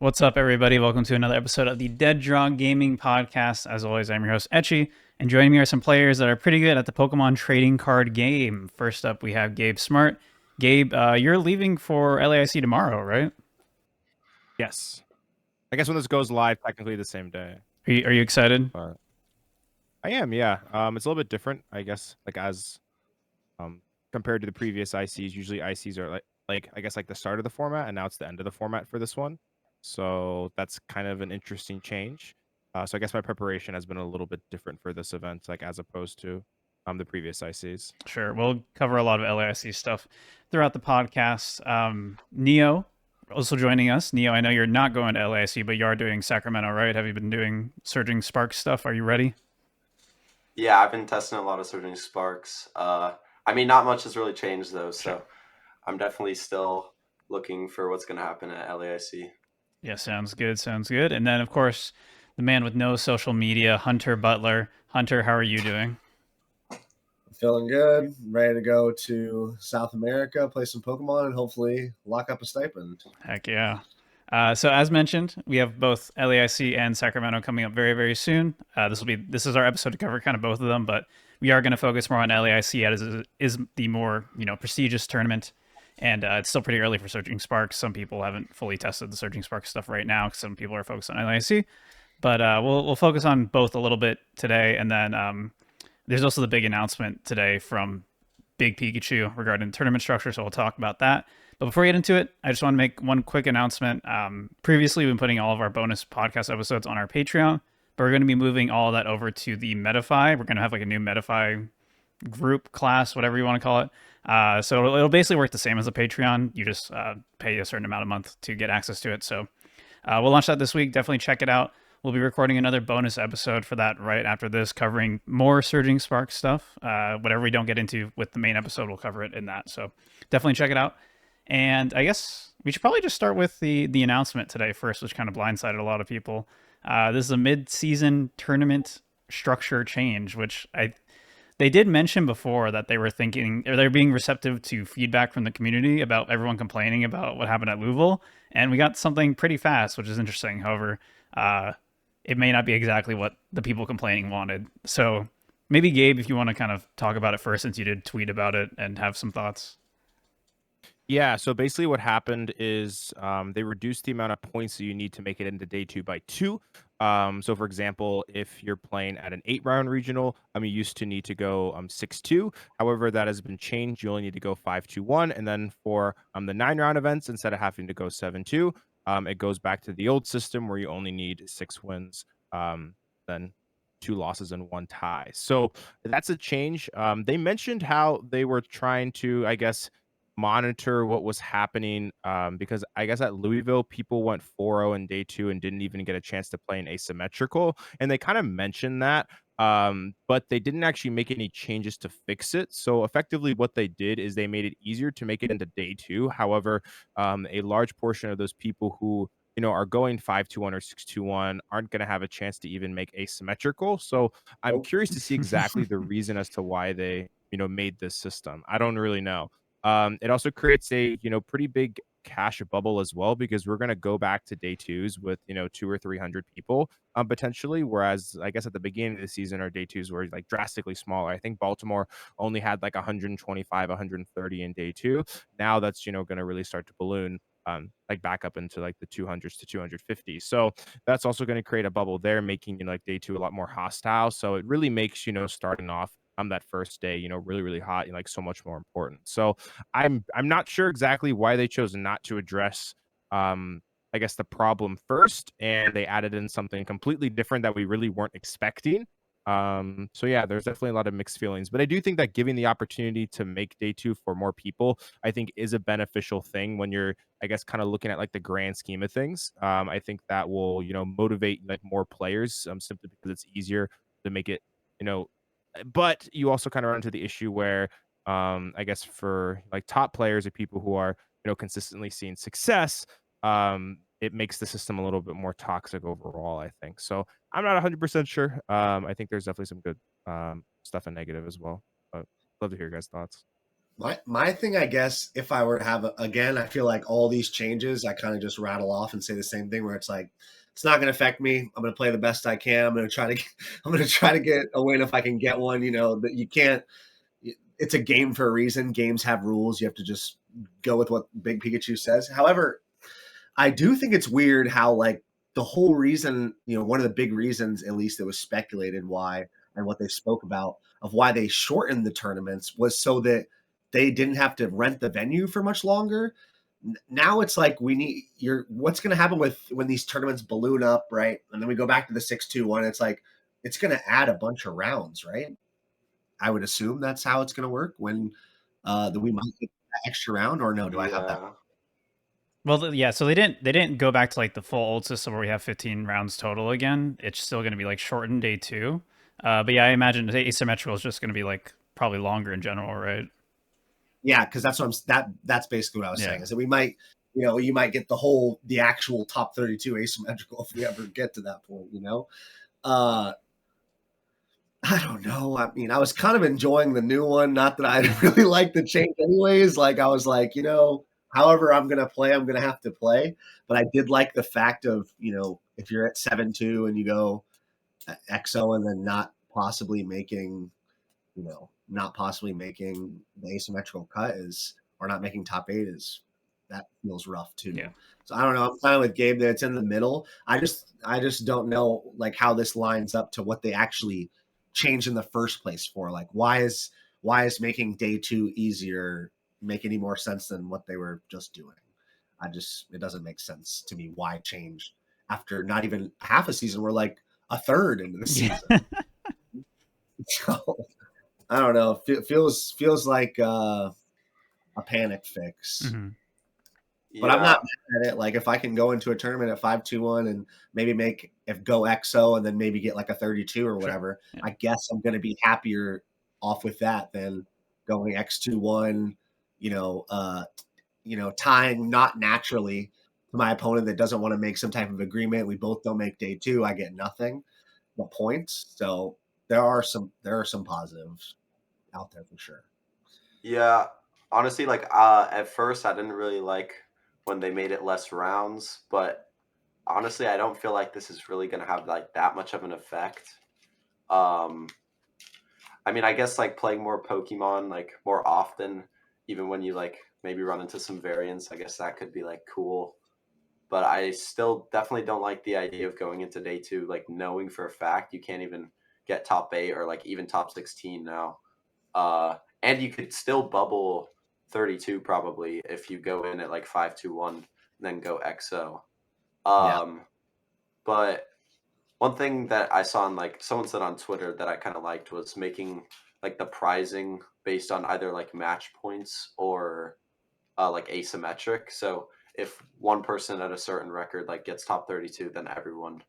What's up, everybody? Welcome to another episode of the Dead Draw Gaming Podcast. As always, I'm your host, Etchy, and joining me are some players that are pretty good at the Pokemon trading card game. First up, we have Gabe Smart. Gabe, you're leaving for LAIC tomorrow, right? Yes. I guess when this goes live, technically the same day. Are you excited? But I am, yeah. It's a little bit different, I guess, as um compared to the previous ICs. Usually ICs are like I guess like the start of the format, and now it's the end of the format for this one. So that's kind of an interesting change. So I guess my preparation has been a little bit different for this event, as opposed to the previous ICs. Sure. We'll cover a lot of LAIC stuff throughout the podcast. Neo also joining us. Neo, I know you're not going to LAIC, but you are doing Sacramento, right? Have you been doing Surging Sparks stuff? Are you ready? Yeah, I've been testing a lot of Surging Sparks. Not much has really changed though, so Sure. I'm definitely still looking for what's going to happen at LAIC. Yeah, sounds good. Sounds good. And then, of course, the man with no social media, Hunter Butler. Hunter, how are you doing? Feeling good, ready to go to South America, play some Pokemon, and hopefully lock up a stipend. Heck yeah. So as mentioned, we have both LAIC and Sacramento coming up very, very soon. This is our episode to cover kind of both of them, but we are going to focus more on LAIC as it is the more prestigious tournament, and it's still pretty early for Surging Sparks. Some people haven't fully tested the Surging Sparks stuff right now. Some people are focused on LAIC, but we'll focus on both a little bit today, and then there's also the big announcement today from Big Pikachu regarding tournament structure, so we'll talk about that. But before we get into it, I just want to make one quick announcement. Previously, we've been putting all of our bonus podcast episodes on our Patreon, but we're going to be moving all of that over to the Metafy. We're going to have like a new Metafy group, class, whatever you want to call it. So it'll basically work the same as a Patreon. You just pay a certain amount a month to get access to it. So we'll launch that this week. Definitely check it out. We'll be recording another bonus episode for that right after this, covering more Surging Sparks stuff. Whatever we don't get into with the main episode, we'll cover it in that. So definitely check it out. And I guess we should probably just start with the announcement today first, which kind of blindsided a lot of people. This is a mid-season tournament structure change, which they did mention before that they were thinking, or they're being receptive to feedback from the community about everyone complaining about what happened at Louisville, and we got something pretty fast, which is interesting. However, it may not be exactly what the people complaining wanted. So maybe Gabe, if you want to kind of talk about it first, since you did tweet about it and have some thoughts. Yeah, so basically what happened is they reduced the amount of points that you need to make it into day 2 by 2. So for example, if you're playing at an 8-round regional, you used to need to go 6-2. However, that has been changed. You only need to go 5-2-1. And then for the 9-round events, instead of having to go 7-2, it goes back to the old system where you only need 6 wins, then 2 losses and 1 tie. So that's a change. They mentioned how they were trying to, I guess, monitor what was happening, because I guess at Louisville people went 4-0 in day 2 and didn't even get a chance to play an asymmetrical, and they kind of mentioned that, but they didn't actually make any changes to fix it. So effectively what they did is they made it easier to make it into day 2. However, a large portion of those people who are going 5-2-1 or 6-2-1 aren't going to have a chance to even make asymmetrical. So I'm curious to see exactly the reason as to why they made this system. I don't really know. It also creates a pretty big cash bubble as well, because we're going to go back to day 2s with 200 or 300 people potentially, whereas I guess at the beginning of the season our day 2s were like drastically smaller. I think Baltimore only had like 125 130 in day 2. Now that's going to really start to balloon, like back up into like the 200s to 250. So that's also going to create a bubble there, making like day 2 a lot more hostile. So it really makes starting off that first day really, really hot and like so much more important. So I'm not sure exactly why they chose not to address I guess the problem first, and they added in something completely different that we really weren't expecting. So yeah, there's definitely a lot of mixed feelings, but I do think that giving the opportunity to make day 2 for more people, I think is a beneficial thing when you're, I guess, kind of looking at like the grand scheme of things. I think that will motivate like more players, simply because it's easier to make it you know but you also kind of run into the issue where, I guess for like top players or people who are, consistently seeing success, it makes the system a little bit more toxic overall, I think. So I'm not 100% sure. I think there's definitely some good stuff and negative as well. But love to hear your guys' thoughts. My thing, I guess, if I were to have again, I feel like all these changes, I kind of just rattle off and say the same thing, where it's like, it's not going to affect me. I'm going to play the best I can. I'm going to try to, I'm going to try to get a win if I can get one. You know that you can't. It's a game for a reason. Games have rules. You have to just go with what Big Pikachu says. However, I do think it's weird how like the whole reason, one of the big reasons, at least it was speculated why, and what they spoke about of why they shortened the tournaments was so that they didn't have to rent the venue for much longer. Now it's like what's going to happen with when these tournaments balloon up, right? And then we go back to the 6-2-1. It's like it's going to add a bunch of rounds, right? I would assume that's how it's going to work when we might get that extra round, or no? Do I have that? Well, yeah. So they didn't go back to like the full old system where we have 15 rounds total again. It's still going to be like shortened day 2. But yeah, I imagine asymmetrical is just going to be like probably longer in general, right? Yeah, because that's what that's basically what I was saying. Is that we might, you might get the actual top 32 asymmetrical if we ever get to that point. I don't know. I mean, I was kind of enjoying the new one. Not that I really like the change anyways. Like, I was like, however I'm going to play, I'm going to have to play. But I did like the fact of, if you're at 7-2 and you go XO and then not possibly making the asymmetrical cut or not making top 8 that feels rough too. Yeah. So I don't know. I'm fine with Gabe that it's in the middle. I just don't know like how this lines up to what they actually changed in the first place for. Like, why is making day 2 easier make any more sense than what they were just doing? It doesn't make sense to me why change after not even half a season. We're like a third into the season. So I don't know. It feels like a panic fix. Mm-hmm. But I'm not mad at it. Like, if I can go into a tournament at 5-2-1 and maybe go XO and then maybe get like a 32 or whatever, sure. Yeah. I guess I'm going to be happier off with that than going X2-1, tying not naturally to my opponent that doesn't want to make some type of agreement. We both don't make day 2. I get nothing but points. So there are some positives out there for sure. Yeah, honestly, like at first I didn't really like when they made it less rounds, but honestly I don't feel like this is really gonna have like that much of an effect. I mean, I guess like playing more Pokemon like more often, even when you like maybe run into some variants, I guess that could be like cool. But I still definitely don't like the idea of going into day 2 like knowing for a fact you can't even get top 8 or like even top 16 now. And you could still bubble 32 probably if you go in at like 5-2-1 and then go XO. But one thing that I saw on like someone said on Twitter that I kind of liked was making like the prizing based on either like match points or like asymmetric. So if one person at a certain record like gets top 32, then everyone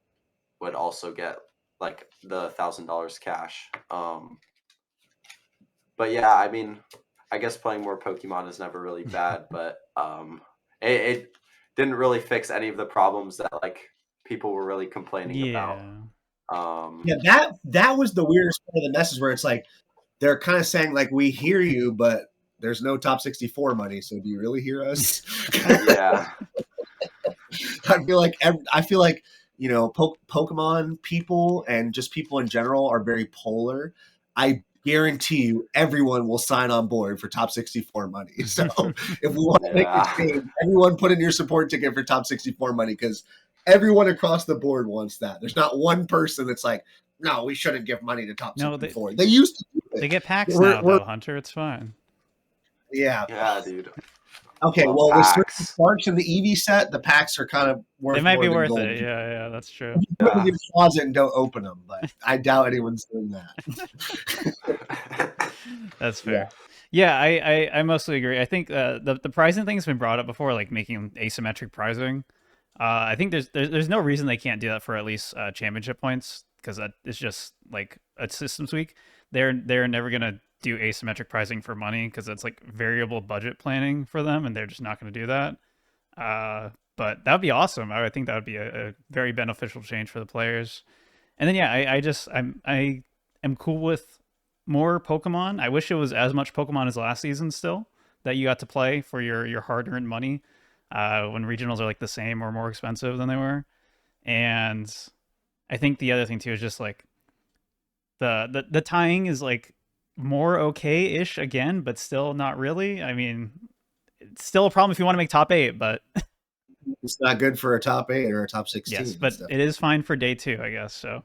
would also get like the $1,000 cash. But yeah, I mean, I guess playing more Pokemon is never really bad, but it didn't really fix any of the problems that like people were really complaining about. Yeah, that was the weirdest part of the message, where it's like they're kind of saying like, we hear you, but there's no top 64 money. So do you really hear us? Yeah. I feel like Pokemon people and just people in general are very polar. I guarantee you everyone will sign on board for top 64 money. So if we want to make a change, everyone put in your support ticket for top 64 money, because everyone across the board wants that. There's not one person that's like, no, we shouldn't give money to top 64. They used to do it. They get packs now, though, Hunter. It's fine. Yeah, dude. Okay, well, with Surging Sparks and the Eevee set, the packs are kind of worth. They might be worth gold. it. Yeah, that's true. You put them in your closet and don't open them, but I doubt anyone's doing that. That's fair. Yeah, I mostly agree. I think the pricing thing has been brought up before, like making asymmetric pricing. I think there's no reason they can't do that for at least championship points, because that is just like a systems week. They're never gonna do asymmetric pricing for money, because it's like variable budget planning for them, and they're just not going to do that. But that would be awesome. I think that would be a very beneficial change for the players. And then yeah, I am cool with more Pokemon. I wish it was as much Pokemon as last season still that you got to play for your hard-earned money when regionals are like the same or more expensive than they were. And I think the other thing too is just like the tying is like more okay-ish again, but still not really. I mean, it's still a problem if you want to make top 8, but It's not good for a top 8 or a top 16. yes, but it is fine for day 2, I guess. So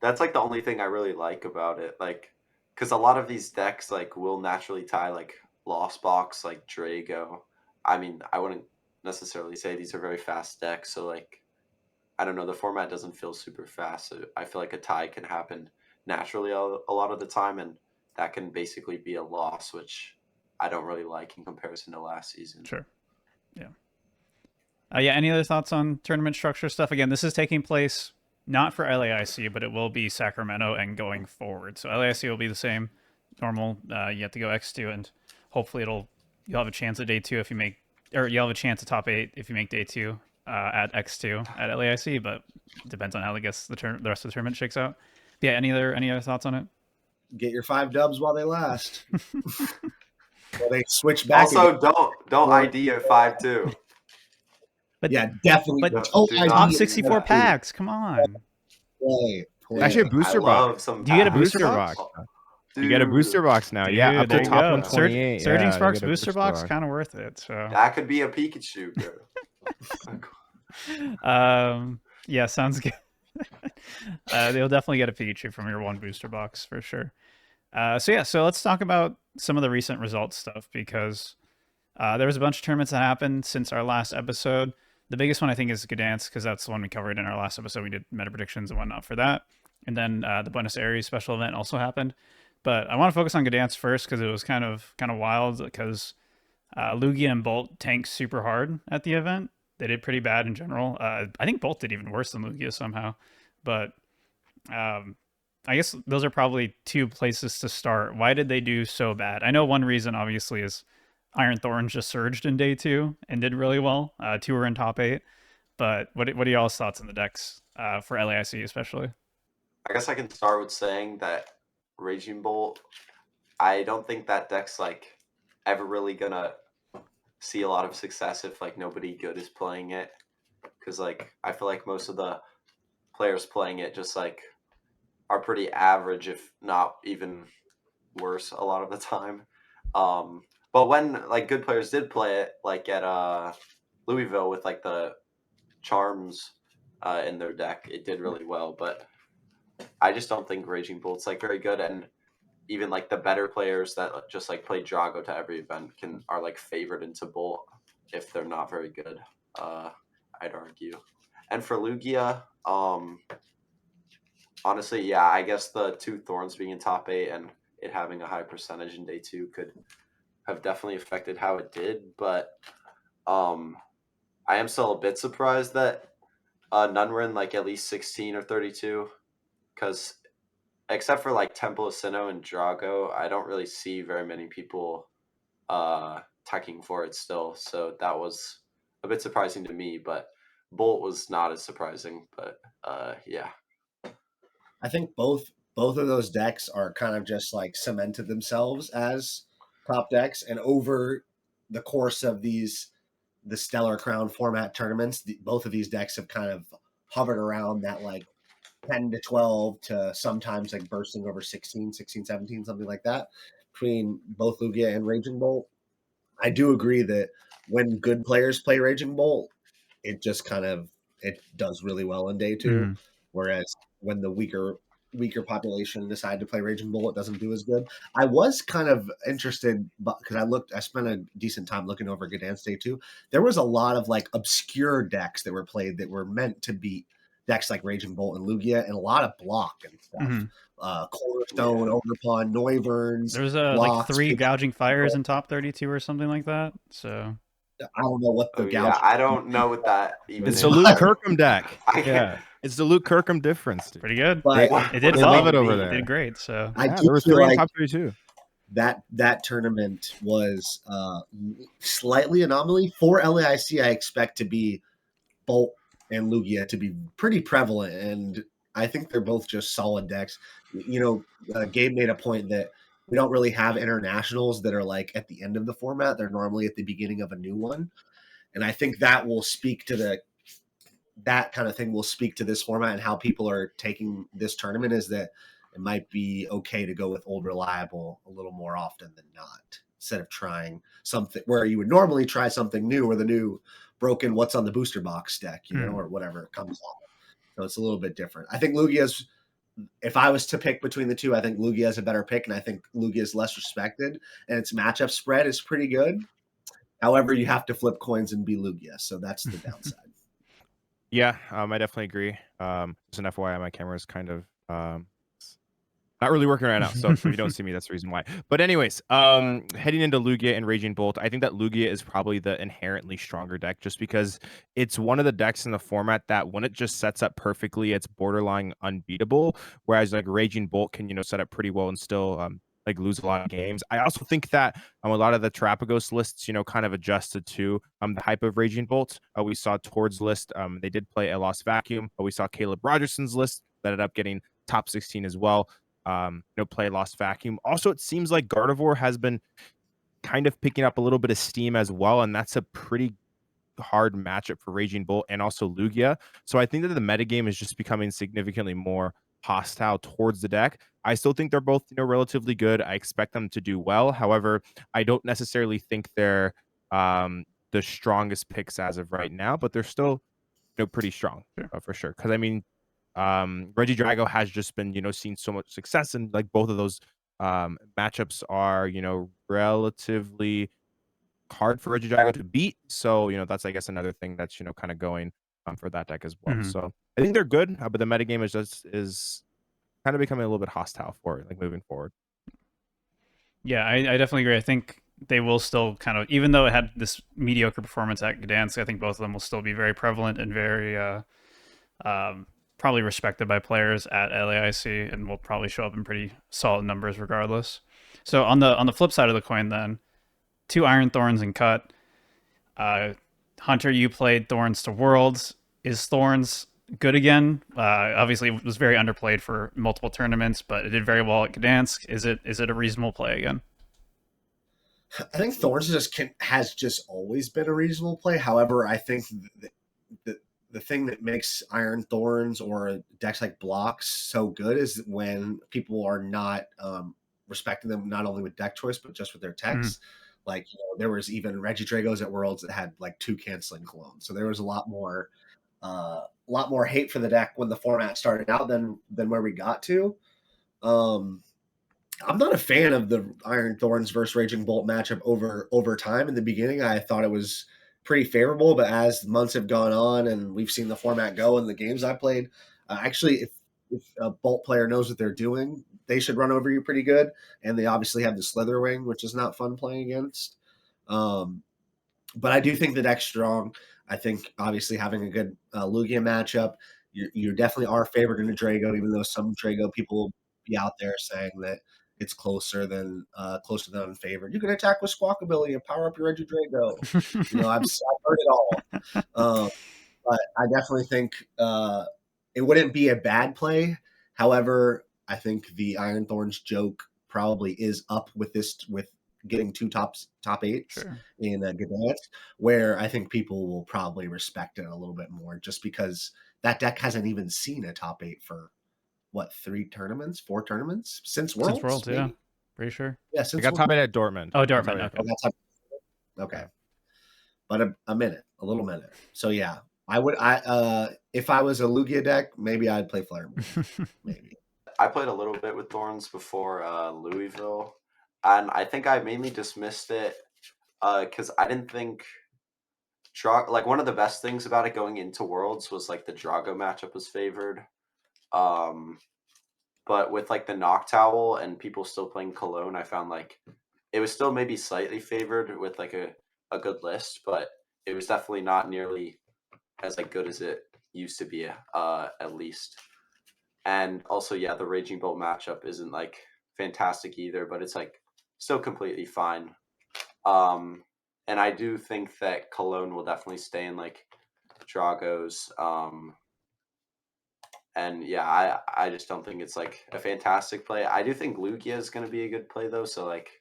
That's like the only thing I really like about it, like, because a lot of these decks like will naturally tie like Lost Box, like Drago. I mean, I wouldn't necessarily say these are very fast decks, so like, I don't know, the format doesn't feel super fast. So I feel like a tie can happen naturally a lot of the time, and that can basically be a loss, which I don't really like in comparison to last season. sure, yeah. Yeah. Any other thoughts on tournament structure stuff? Again, this is taking place not for LAIC, but it will be Sacramento and going forward. So LAIC will be the same, normal. You have to go X2, and hopefully you'll have a chance at day 2 if you make, or you'll have a chance at top 8 if you make day 2 at X2 at LAIC. But it depends on how the rest of the tournament shakes out. But yeah. Any other thoughts on it? Get your 5 dubs while they last. Well, they switch back. Also, don't ID at 5-2. But yeah, definitely. But top 64 packs. Come on. Play. Actually, a booster box. Do you get a booster box? You get a booster box now. Dude, yeah, up to there you top go. 128. Surging yeah, Sparks you get a booster box, kind of worth it. So that could be a Pikachu, bro. yeah, sounds good. They'll definitely get a Pikachu from your one booster box for sure. So let's talk about some of the recent results stuff, because there was a bunch of tournaments that happened since our last episode. The biggest one I think is Gdansk, because that's the one we covered in our last episode. We did meta predictions and whatnot for that, and then the Buenos Aires special event also happened. But I want to focus on Gdansk first because it was kind of wild, because Lugia and Bolt tanked super hard at the event. They did pretty bad in general. I think Bolt did even worse than Lugia somehow. But I guess those are probably 2 places to start. Why did they do so bad? I know one reason, obviously, is Iron Thorns just surged in day 2 and did really well. 2 were in top 8. But what are y'all's thoughts on the decks for LAIC especially? I guess I can start with saying that Raging Bolt, I don't think that deck's like ever really gonna see a lot of success if like nobody good is playing it, because like I feel like most of the players playing it just like are pretty average, if not even worse a lot of the time. But when like good players did play it, like at Louisville with like the charms in their deck, it did really well. But I just don't think Raging Bolt's like very good, and even like the better players that just like play Drago to every event are like favored into Bolt if they're not very good. I'd argue. And for Lugia, honestly, yeah, I guess the 2 Thorns being in top 8 and it having a high percentage in day 2 could have definitely affected how it did. But I am still a bit surprised that none were in like at least 16 or 32, because except for like Temple of Sinnoh and Drago, I don't really see very many people teching for it still. So that was a bit surprising to me, but Bolt was not as surprising. But yeah. I think both of those decks are kind of just like cemented themselves as top decks, and over the course of the Stellar Crown format tournaments, both of these decks have kind of hovered around that like 10 to 12 to sometimes like bursting over 16, 17, something like that, between both Lugia and Raging Bolt. I do agree that when good players play Raging Bolt, it just kind of, it does really well in day 2. Mm-hmm. Whereas when the weaker population decide to play Raging Bull, it doesn't do as good. I was kind of interested, because I spent a decent time looking over Gdansk day 2. There was a lot of like obscure decks that were played that were meant to beat decks like Raging Bolt and Lugia, and a lot of block and stuff. Mm-hmm. Cornerstone, Overpawn, Noiverns. There's like 3 gouging fires in top 32 or something like that. So I don't know what the yeah, I don't know what that even it's is. the Luke Kirkham deck. Yeah, it's the Luke Kirkham difference. Dude. Pretty good. But it did they well. love it over there. It did great. So I yeah, do there was feel 3 like in top 32. That tournament was slightly anomaly. For LAIC, I expect to be Bolt and Lugia to be pretty prevalent, and I think they're both just solid decks. Gabe made a point that we don't really have internationals that are like at the end of the format. They're normally at the beginning of a new one. And I think that will speak to that kind of thing will speak to this format and how people are taking this tournament, is that it might be okay to go with old reliable a little more often than not, instead of trying something where you would normally try something new, or the new broken what's on the booster box deck, or whatever comes on. So it's a little bit different. I think Lugia's, if I was to pick between the two, I think Lugia is a better pick, and I think Lugia is less respected, and its matchup spread is pretty good. However, you have to flip coins and be Lugia, so that's the downside. Yeah, I definitely agree. Just an FYI, my camera is kind of not really working right now, so if you don't see me, that's the reason why. But anyways, heading into Lugia and Raging Bolt, I think that Lugia is probably the inherently stronger deck, just because it's one of the decks in the format that when it just sets up perfectly, it's borderline unbeatable. Whereas like Raging Bolt can set up pretty well and still like lose a lot of games. I also think that a lot of the Terapagos lists, kind of adjusted to the hype of Raging Bolt. We saw Tord's list, they did play a Lost Vacuum, but we saw Caleb Rogerson's list that ended up getting top 16 as well. Play Lost Vacuum. Also, it seems like Gardevoir has been kind of picking up a little bit of steam as well, and that's a pretty hard matchup for Raging Bolt and also Lugia. So I think that the metagame is just becoming significantly more hostile towards the deck. I still think they're both relatively good. I expect them to do well. However, I don't necessarily think they're the strongest picks as of right now, but they're still pretty strong. Sure. For sure. Because I mean, Regidrago has just been seen so much success, and like both of those matchups are relatively hard for Regidrago to beat. So that's, I guess, another thing that's kind of going for that deck as well. So I think they're good, but the metagame is kind of becoming a little bit hostile for it, like moving forward. Yeah, I definitely agree. I think they will still kind of, even though it had this mediocre performance at Gdansk, I think both of them will still be very prevalent and very probably respected by players at LAIC, and will probably show up in pretty solid numbers regardless. So on the flip side of the coin, then, 2 Iron Thorns and Cut. Hunter, you played Thorns to Worlds. Is Thorns good again? Obviously, it was very underplayed for multiple tournaments, but it did very well at Gdansk. Is it a reasonable play again? I think Thorns has just always been a reasonable play. However, I think the thing that makes Iron Thorns or decks like Blocks so good is when people are not respecting them, not only with deck choice, but just with their techs. Like, there was even Regidragos at Worlds that had like 2 canceling clones. So there was a lot more hate for the deck when the format started out than where we got to. I'm not a fan of the Iron Thorns versus Raging Bolt matchup over time. In the beginning, I thought it was pretty favorable, but as months have gone on and we've seen the format go in the games I played, actually, if a Bolt player knows what they're doing, they should run over you pretty good. And they obviously have the Slither Wing, which is not fun playing against. But I do think the deck's strong. I think obviously having a good Lugia matchup, you definitely are favored in a Drago, even though some Drago people will be out there saying that it's closer than unfavored. You can attack with Squawkabilly and power up your Regidrago. I've heard it all. But I definitely think it wouldn't be a bad play. However, I think the Iron Thorns joke probably is up with getting 2 top 8s in Gdansk, where I think people will probably respect it a little bit more, just because that deck hasn't even seen a top 8 for what, 4 tournaments since Worlds? Since Worlds, maybe? yeah, pretty sure. Yeah, I since got top 8 at Dortmund. Oh, Dortmund. Okay. Oh, that's okay. But a little minute. So yeah, if I was a Lugia deck, maybe I'd play Flare Moon. Maybe. I played a little bit with Thorns before Louisville, and I think I mainly dismissed it because I didn't think one of the best things about it going into Worlds was like the Drago matchup was favored. But with like the Noctowl and people still playing Cologne, I found like it was still maybe slightly favored with like a good list, but it was definitely not nearly as like good as it used to be, at least. And also, yeah, the Raging Bolt matchup isn't like fantastic either, but it's like still completely fine. And I do think that Cologne will definitely stay in like Drago's And yeah, I just don't think it's like a fantastic play. I do think Lugia is going to be a good play though. So like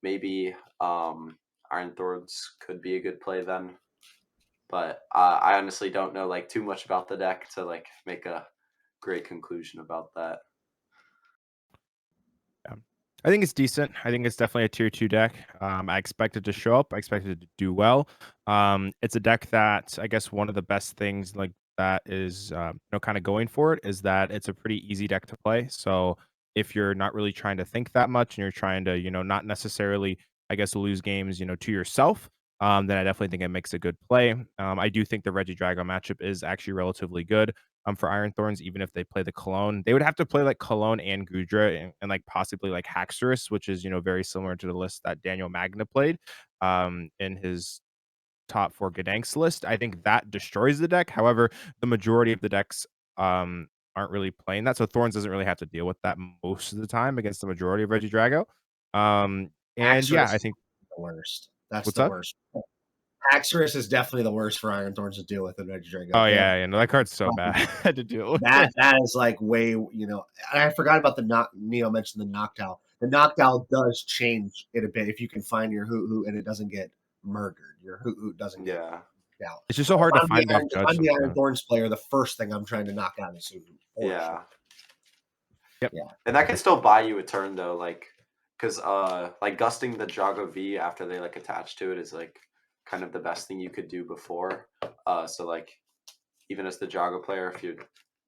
maybe Iron Thorns could be a good play then. But I honestly don't know like too much about the deck to like make a great conclusion about that. I think it's decent. I think it's definitely a tier 2 deck. I expect it to show up. I expect it to do well. It's a deck that I guess one of the best things like that is kind of going for it is that it's a pretty easy deck to play. So if you're not really trying to think that much and you're trying to not necessarily I guess lose games to yourself, then I definitely think it makes a good play. I do think the Regidrago matchup is actually relatively good. For Iron Thorns, even if they play the Cologne, they would have to play like Cologne and Gudra and like possibly like Haxorus, which is very similar to the list that Daniel Magna played in his top 4 Gdansk list. I think that destroys the deck. However, the majority of the decks aren't really playing that, so Thorns doesn't really have to deal with that most of the time against the majority of Regidrago. And yeah, Haxorus I is think the worst. That's what's the up? worst. Haxorus is definitely the worst for Iron Thorns to deal with in Oh Regidrago. yeah, no, that card's so bad to deal with. That is like way, and I forgot about the knock. Neo mentioned the knockdown. The knockdown does change it a bit if you can find your Hoot and it doesn't get murdered. Your Hoot doesn't get Yeah. out. It's just so hard to If find off If I'm judge. the Iron Thorns player, the first thing I'm trying to knock out is Hoot. Yeah. Yep. Yeah. And that can still buy you a turn though, like because like gusting the Jago V after they like attach to it is like kind of the best thing you could do before. So like even as the Jago player, if you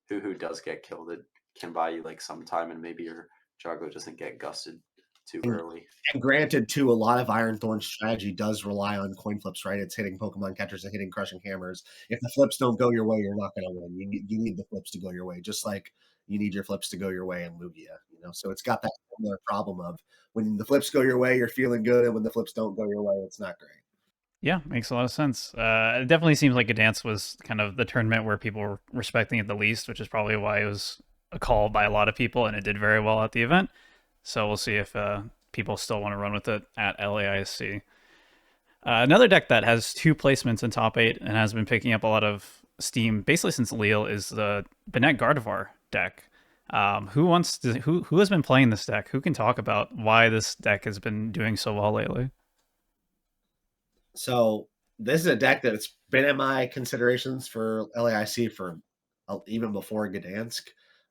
who does get killed, it can buy you like some time and maybe your Jago doesn't get gusted too early. And granted, too, a lot of Iron Thorn's strategy does rely on coin flips, right? It's hitting Pokemon catchers and hitting crushing hammers. If the flips don't go your way, you're not going to win. You need the flips to go your way, just like you need your flips to go your way in Lugia. So it's got that similar problem of when the flips go your way, you're feeling good, and when the flips don't go your way, it's not great. Yeah, makes a lot of sense. It definitely seems like Gdansk was kind of the tournament where people were respecting it the least, which is probably why it was a call by a lot of people, and it did very well at the event. So we'll see if people still want to run with it at LAIC. Another deck that has 2 placements in top 8 and has been picking up a lot of steam basically since Lille is the Banette Gardevoir deck. Who has been playing this deck? Who can talk about why this deck has been doing so well lately? So this is a deck that's been in my considerations for LAIC for even before Gdansk.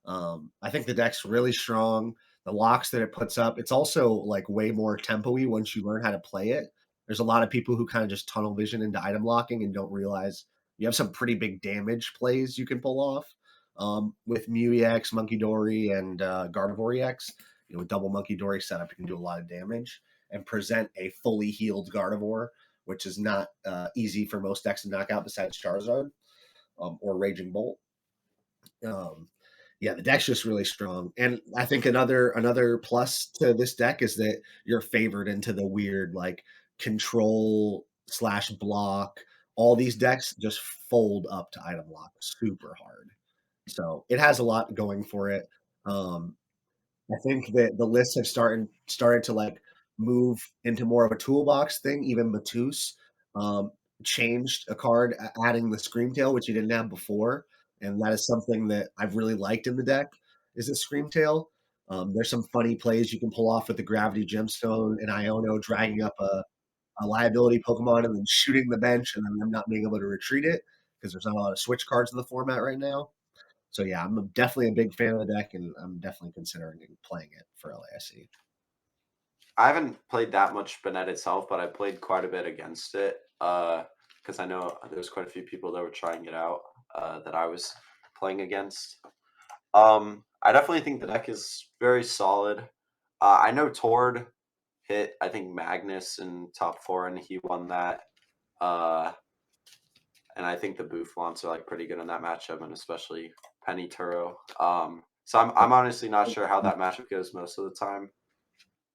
I think the deck's really strong. The locks that it puts up, it's also like way more tempo-y once you learn how to play it. There's a lot of people who kind of just tunnel vision into item locking and don't realize you have some pretty big damage plays you can pull off with Mew EX, Monkey Dory, and Gardevoir EX. With double Monkey Dory setup, you can do a lot of damage and present a fully healed Gardevoir, which is not easy for most decks to knock out besides Charizard or Raging Bolt. Yeah, the deck's just really strong. And I think another plus to this deck is that you're favored into the weird like control / block. All these decks just fold up to item lock super hard. So it has a lot going for it. I think that the lists have started to like move into more of a toolbox thing. Even Matus um, changed a card, adding the Screamtail, which he didn't have before, and that is something that I've really liked in the deck. Is a Screamtail. There's some funny plays you can pull off with the Gravity Gemstone and Iono dragging up a liability Pokemon and then shooting the bench and then them not being able to retreat it because there's not a lot of switch cards in the format right now. So yeah, I'm definitely a big fan of the deck, and I'm definitely considering playing it for LASC. I haven't played that much Banette itself, but I played quite a bit against it because I know there's quite a few people that were trying it out that I was playing against. I definitely think the deck is very solid. I know Tord hit, I think, Magnus in top 4, and he won that. And I think the Boufflants are like pretty good in that matchup, and especially Penny Turo. So I'm honestly not sure how that matchup goes most of the time.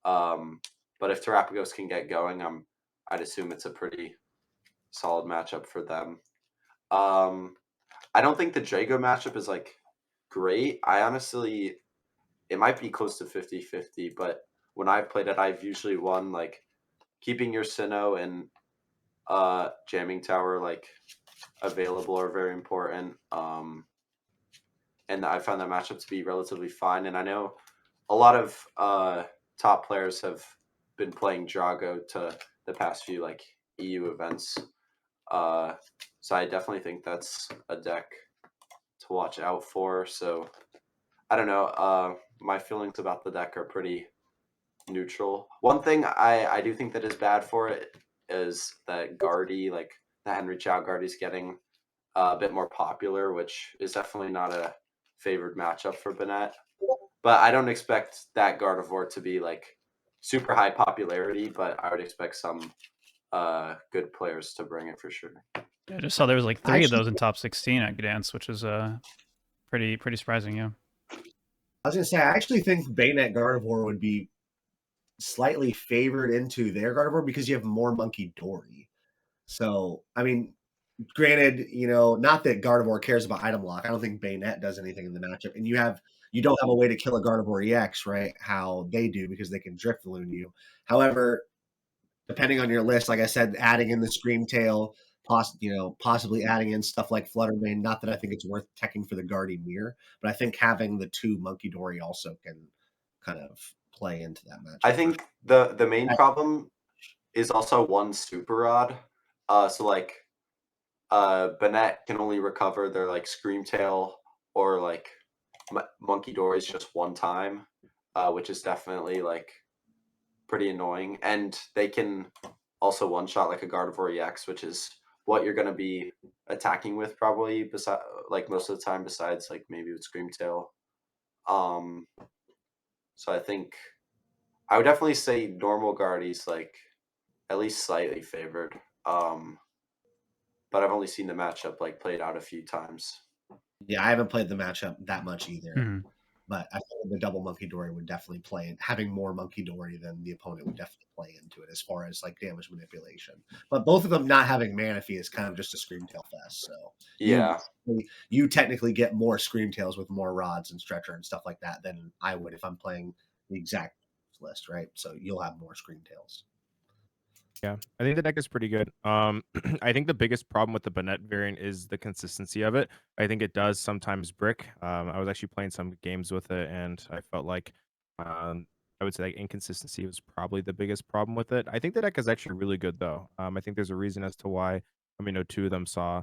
But if Terapagos can get going, I'd assume it's a pretty solid matchup for them. I don't think the Drago matchup is like great. I honestly, it might be close to 50-50, but when I've played it, I've usually won like keeping your Sinnoh and jamming tower like available are very important. And and I found that matchup to be relatively fine. And I know a lot of top players have been playing Drago to the past few like EU events. So I definitely think that's a deck to watch out for. So I don't know. My feelings about the deck are pretty neutral. One thing I do think that is bad for it is that Guardy, like the Henry Chow Guardy, is getting a bit more popular, which is definitely not a favored matchup for Banette. But I don't expect that Gardevoir to be like super high popularity, but I would expect some good players to bring it for sure. I just saw there was like 3 of those in top 16 at Gdansk, which is pretty surprising. Yeah. I was gonna say, I actually think Banette Gardevoir would be slightly favored into their Gardevoir because you have more Monkey Dory. So, I mean, granted, not that Gardevoir cares about item lock. I don't think Banette does anything in the matchup, and you don't have a way to kill a Gardevoir EX, right? How they do, because they can drift balloon you. However, depending on your list, like I said, adding in the Screamtail, possibly adding in stuff like Fluttermane. Not that I think it's worth teching for the Guardy Mirror, but I think having the 2 Monkey Dory also can kind of play into that match. I think the main problem is also 1 Super Rod. So like Banette can only recover their like Screamtail or like Monkey Dories just 1 time, which is definitely like pretty annoying. And they can also one-shot like a Gardevoir EX, which is what you're going to be attacking with probably like most of the time, besides like maybe with Screamtail. So I think I would definitely say normal Guardy's like at least slightly favored. But I've only seen the matchup like played out a few times. Yeah, I haven't played the matchup that much either. Mhm. But I think the double Monkey Dory would definitely play in. Having more Monkey Dory than the opponent would definitely play into it as far as like damage manipulation. But both of them not having Manaphy is kind of just a Screamtail fest. So Yeah. you technically get more Screamtails with more rods and stretcher and stuff like that than I would if I'm playing the exact list, right? So you'll have more Screamtails. Yeah, I think the deck is pretty good. I think the biggest problem with the Banette variant is the consistency of it. I think it does sometimes brick. I was actually playing some games with it, and I felt like I would say like inconsistency was probably the biggest problem with it. I think the deck is actually really good though. I think there's a reason as to why 2 of them saw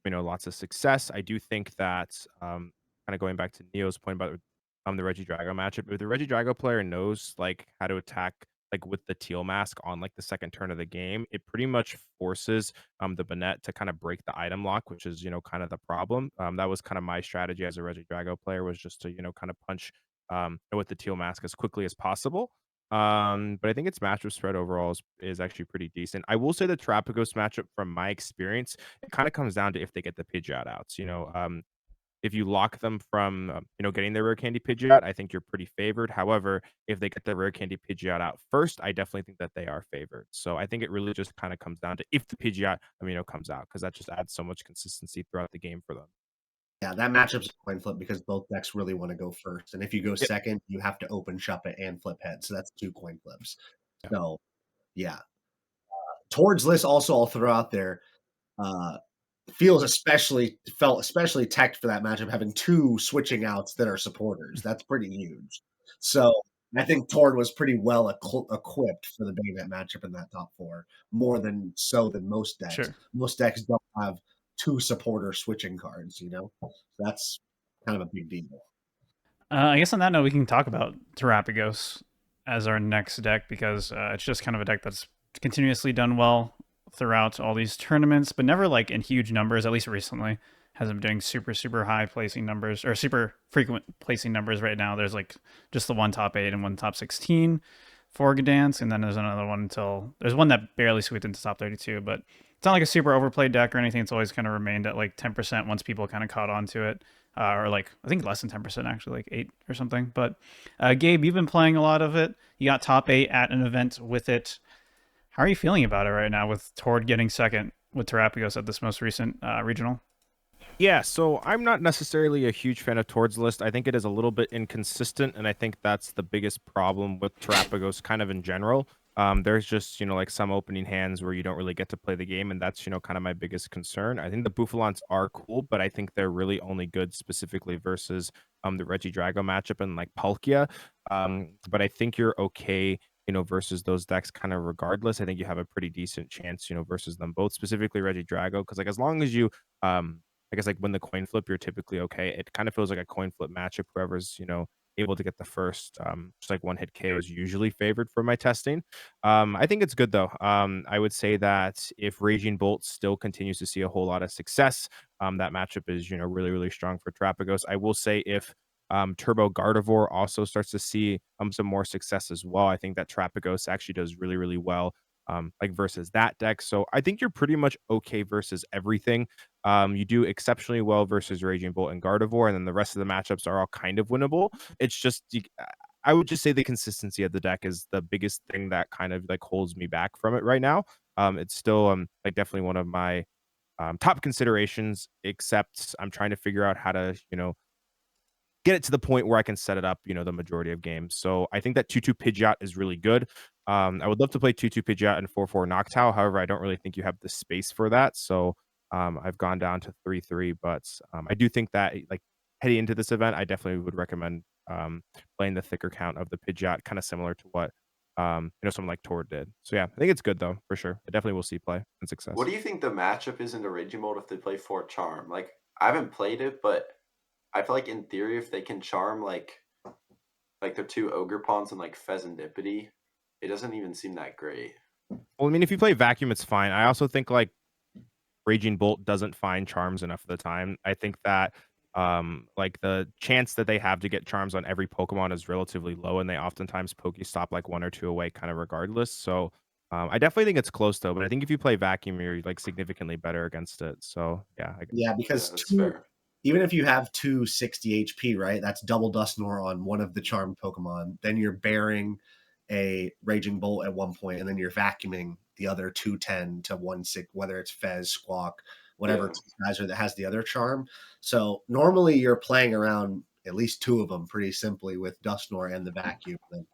lots of success. I do think that kind of going back to Neo's point about the Regidrago matchup, if the Regidrago player knows like how to attack like with the teal mask on like the second turn of the game, it pretty much forces the Banette to kind of break the item lock, which is kind of the problem. That was kind of my strategy as a Regidrago player, was just to kind of punch with the teal mask as quickly as possible. But I think its matchup spread overall is actually pretty decent. I will say the Terapagos matchup, from my experience, it kind of comes down to if they get the Pidgeot outs. If you lock them from getting their rare candy Pidgeot, I think you're pretty favored. However, if they get the rare candy Pidgeot out first, I definitely think that they are favored. So I think it really just kind of comes down to if the Pidgeot comes out, because that just adds so much consistency throughout the game for them. Yeah, that matchup's a coin flip because both decks really want to go first. And if you go second, you have to open shop it and flip head. So that's 2 coin flips. Yeah. So yeah. Towards list also, I'll throw out there, felt especially teched for that matchup, having 2 switching outs that are supporters. That's pretty huge. So I think Tord was pretty well equipped for the Banette matchup in that top 4, more than most decks. Sure. Most decks don't have 2 supporter switching cards, That's kind of a big deal. I guess on that note, we can talk about Terapagos as our next deck, because it's just kind of a deck that's continuously done well throughout all these tournaments, but never like in huge numbers, at least recently. Hasn't been doing super high placing numbers, or super frequent placing numbers right now. There's like just the 1 top 8 and 1 top 16 for Gdansk, and then there's another one there's one that barely squeaked into top 32, but it's not like a super overplayed deck or anything. It's always kind of remained at like 10% once people kind of caught on to it. Or like, I think less than 10%, actually, like 8 or something. But Gabe, you've been playing a lot of it. You got top 8 at an event with it. How are you feeling about it right now, with Tord getting second with Terapagos at this most recent regional? Yeah, so I'm not necessarily a huge fan of Tord's list. I think it is a little bit inconsistent, and I think that's the biggest problem with Terapagos kind of in general. There's just, like some opening hands where you don't really get to play the game, and that's, kind of my biggest concern. I think the Bouffalants are cool, but I think they're really only good specifically versus the Regidrago matchup and like Palkia. But I think you're okay, versus those decks kind of regardless. I think you have a pretty decent chance, versus them both, specifically Regidrago, because like as long as you I guess like when the coin flip, you're typically okay. It kind of feels like a coin flip matchup. Whoever's, able to get the first just like one hit KO is usually favored for my testing. I think it's good though. I would say that if Raging Bolt still continues to see a whole lot of success, that matchup is, really, really strong for Terapagos. I will say if Turbo Gardevoir also starts to see some more success as well, I think that Terapagos actually does really, really well like versus that deck. So I think you're pretty much okay versus everything. You do exceptionally well versus Raging Bolt and Gardevoir, and then the rest of the matchups are all kind of winnable. It's just I would just say the consistency of the deck is the biggest thing that kind of like holds me back from it right now. It's still like definitely one of my top considerations, except I'm trying to figure out how to, get it to the point where I can set it up, the majority of games. So I think that 2/2 Pidgeot is really good. I would love to play 2/2 Pidgeot and 4/4 Noctowl. However, I don't really think you have the space for that. So I've gone down to 3/3, but I do think that like heading into this event, I definitely would recommend playing the thicker count of the Pidgeot, kind of similar to what someone like Tor did. So yeah, I think it's good though, for sure. I definitely will see play and success. What do you think the matchup is in the Raging Mode if they play Fort Charm? Like, I haven't played it, but I feel like in theory, if they can charm like their two Ogre Pawns and like Pheasantipity, it doesn't even seem that great. Well, I mean, if you play Vacuum, it's fine. I also think like Raging Bolt doesn't find charms enough of the time. I think that like the chance that they have to get charms on every Pokemon is relatively low, and they oftentimes Pokestop like one or two away kind of regardless. So I definitely think it's close though, but I think if you play Vacuum, you're like significantly better against it. So yeah, I guess. Yeah, Yeah, because that's fair. even if you have 260 HP, right? That's double Dusknoir on one of the charmed Pokemon. Then you're bearing a Raging Bolt at one point, and then you're vacuuming the other 210 to 1/6, whether it's Fez, Squawk, whatever Yeah. geyser that has the other charm. So normally you're playing around at least two of them pretty simply with Dusknoir and the vacuum. And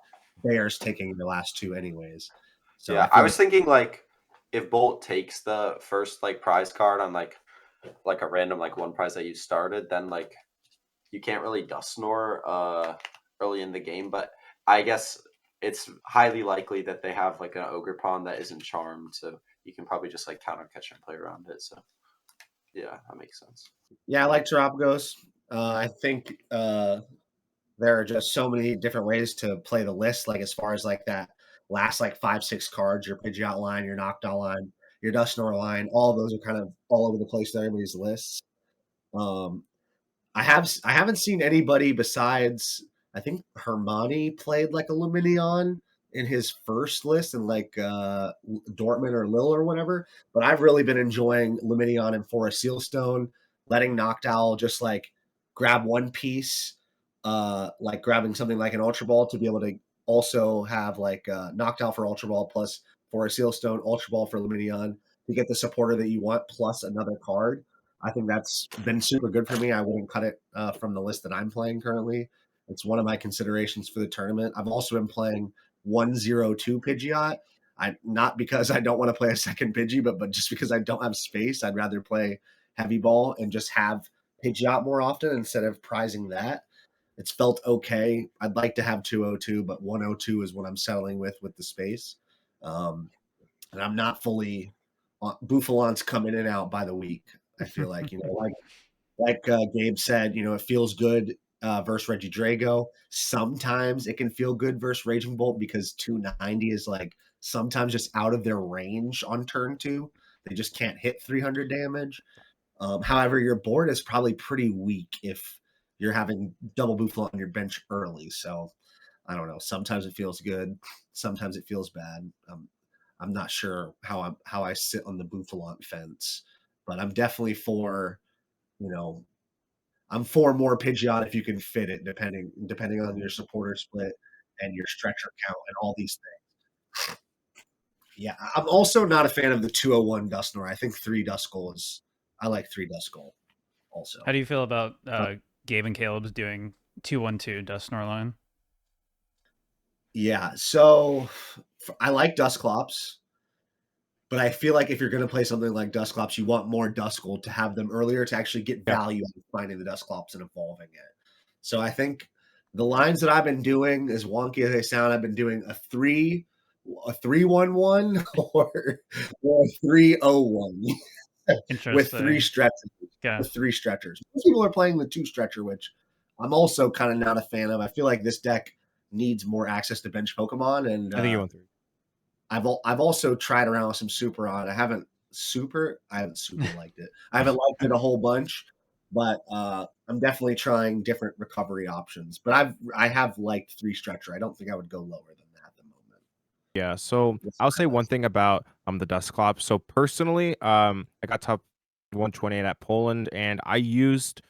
Bear's taking the last two anyways. So I Yeah, I feel was thinking like if Bolt takes the first like prize card on like a random like one prize that you started, then like you can't really Dusknoir early in the game, but I guess it's highly likely that they have like an Ogre Pawn that isn't charmed, so you can probably just like counter catch and play around it. So yeah, that makes sense. yeah, I like Terapagos. I think there are just so many different ways to play the list. Like as far as like that last like 5-6 cards, your Pidgeot line, your Noctowl line, your Dusknoir line, all of those are kind of all over the place to everybody's lists. Um, I haven't seen anybody besides I think Hermione played like a Lumineon in his first list in like Dortmund or Lille or whatever. But I've really been enjoying Lumineon and Forest Sealstone, letting Noctowl just like grab one piece, like grabbing something like an Ultra Ball to be able to also have like Noctowl for Ultra Ball plus Forest Sealstone, Ultra Ball for Lumineon to get the supporter that you want plus another card. I think that's been super good for me. I wouldn't cut it from the list that I'm playing currently. It's one of my considerations for the tournament. I've also been playing 102 Pidgeot. Not because I don't want to play a second Pidgey, but just because I don't have space. I'd rather play Heavy Ball and just have Pidgeot more often instead of prizing that. It's felt okay. I'd like to have 202, but 102 is what I'm settling with the space. And I'm not fully Bouffalants come in and out by the week. I feel like, Gabe said, it feels good versus Regidrago. Sometimes it can feel good versus Raging Bolt because 290 is like sometimes just out of their range on turn two. They just can't hit 300 damage. However, your board is probably pretty weak if you're having double Boufflant on your bench early. So I don't know. Sometimes it feels good. Sometimes it feels bad. I'm not sure how I sit on the Boufflant fence, but I'm definitely for, you know, I'm for more Pidgeot if you can fit it, depending on your supporter split and your stretcher count and all these things. Yeah, I'm also not a fan of the 201 Dusknoir. I think 3 Duskull is. I like 3 Duskull also. How do you feel about Gabe and Caleb's doing 212 Dusknoir line? Yeah, so I like Dusclops, but I feel like if you're going to play something like Dusclops, you want more Duskull to have them earlier to actually get Yeah. value out of finding the Dusclops and evolving it. So I think the lines that I've been doing, as wonky as they sound, I've been doing a 3-1-1 or a 3-0-1 with 3 Interesting. stretchers. Yeah. With 3 stretchers. Most people are playing the 2 stretcher, which I'm also kind of not a fan of. I feel like this deck needs more access to bench Pokemon, and I think you went 3. I've also tried around with some super on. I haven't super liked it. I haven't liked it a whole bunch, but I'm definitely trying different recovery options. But I have liked 3 stretcher. I don't think I would go lower than that at the moment. Yeah, so That's I'll my say one list. thing about the Dusclops. So personally, I got top 128 at Poland, and I used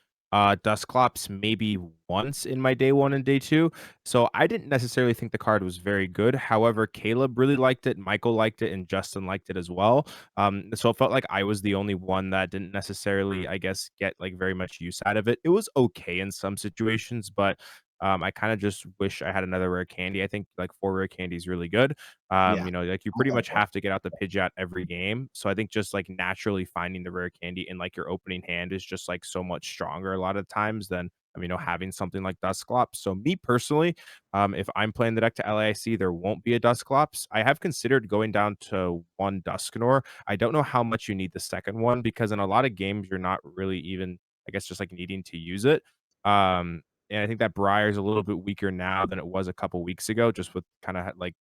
Dusclops maybe once in my day 1 and day 2. So I didn't necessarily think the card was very good. However, Caleb really liked it, Michael liked it, and Justin liked it as well. So it felt like I was the only one that didn't necessarily, I guess, get like very much use out of it. It was okay in some situations, but I kind of just wish I had another rare candy. I think like 4 rare candy is really good. Yeah. You know, like you I pretty like much that. have to get out the Pidgeot every game. So I think just like naturally finding the rare candy in like your opening hand is just like so much stronger a lot of times than you know, having something like Dusclops. So me personally, if I'm playing the deck to LAIC, there won't be a Dusclops. I have considered going down to 1 Dusknor. I don't know how much you need the second one because in a lot of games you're not really even, I guess, just like needing to use it. And I think that Briar's a little bit weaker now than it was a couple weeks ago, just with kind of like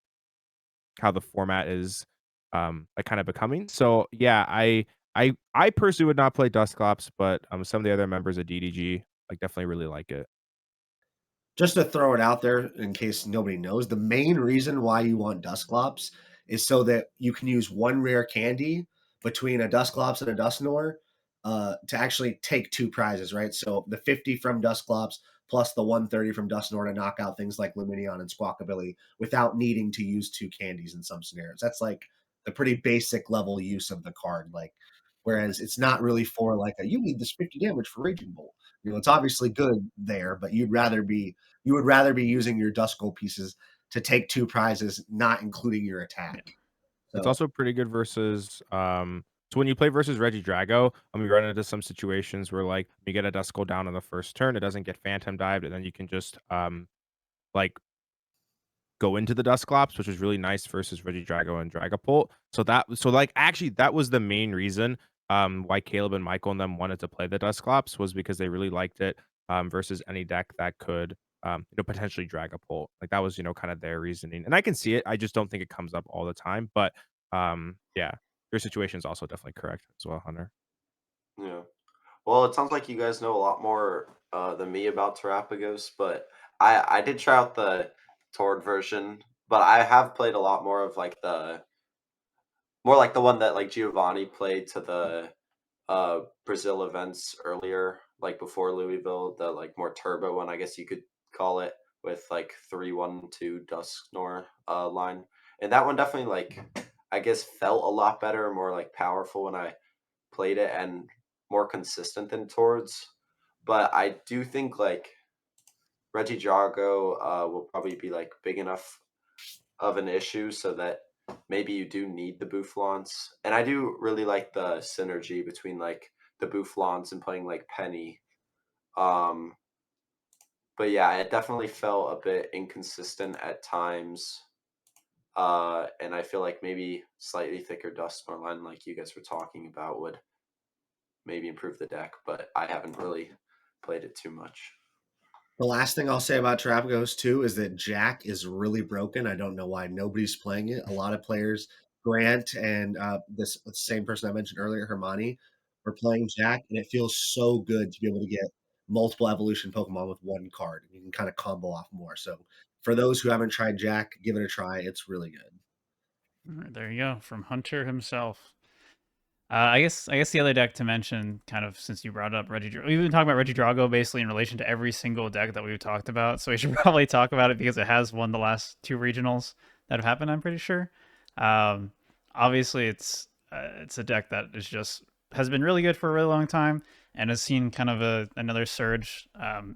how the format is like kind of becoming. So yeah, I personally would not play Dusclops, but some of the other members of DDG like definitely really like it. Just to throw it out there in case nobody knows, the main reason why you want Dusclops is so that you can use 1 rare candy between a Dusclops and a Dusknor to actually take 2 prizes, right? So the 50 from Dusclops plus the 130 from Dusknor to knock out things like Lumineon and Squawkabilly without needing to use 2 candies in some scenarios. That's like the pretty basic level use of the card. Like, whereas it's not really for like a, you need this 50 damage for Raging Bolt. You know, it's obviously good there, but you would rather be using your Duskull pieces to take 2 prizes, not including your attack. Yeah. It's So also pretty good versus so when you play versus Regidrago, you run into some situations where like you get a Duskull down on the first turn, it doesn't get phantom dived, and then you can just like go into the Dusclops, which was really nice versus Regidrago and Dragapult. So like actually that was the main reason why Caleb and Michael and them wanted to play the Dusclops was because they really liked it versus any deck that could you know, potentially Dragapult. Like that was, you know, kind of their reasoning. And I can see it. I just don't think it comes up all the time. But yeah, your situation is also definitely correct as well, Hunter. Yeah. Well, it sounds like you guys know a lot more than me about Terapagos, but I did try out the Tord version, but I have played a lot more of like the more like the one that like Giovanni played to the Brazil events earlier, like before Louisville, the like more turbo one, I guess you could call it, with like 3-1-2 Dusknor line. And that one definitely like I guess felt a lot better, more like powerful when I played it and more consistent than Tords. But I do think like Regidrago will probably be like big enough of an issue so that maybe you do need the Boufflants. And I do really like the synergy between like the Boufflants and playing like Penny. Um, but yeah, it definitely felt a bit inconsistent at times. And I feel like maybe slightly thicker Dusknor line, like you guys were talking about, would maybe improve the deck, but I haven't really played it too much. the last thing I'll say about Terapagos too is that Jack is really broken. I don't know why nobody's playing it. A lot of players, Grant and this same person I mentioned earlier, Hermione, are playing Jack, and it feels so good to be able to get multiple evolution Pokemon with 1 card. You can kind of combo off more. So for those who haven't tried Jack, give it a try. It's really good. All right, there you go from Hunter himself. I guess the other deck to mention, kind of since you brought up Regidrago, we've been talking about Regidrago basically in relation to every single deck that we've talked about. So we should probably talk about it because it has won the last 2 regionals that have happened. I'm pretty sure. Um, Obviously, it's a deck that is just has been really good for a really long time and has seen kind of another surge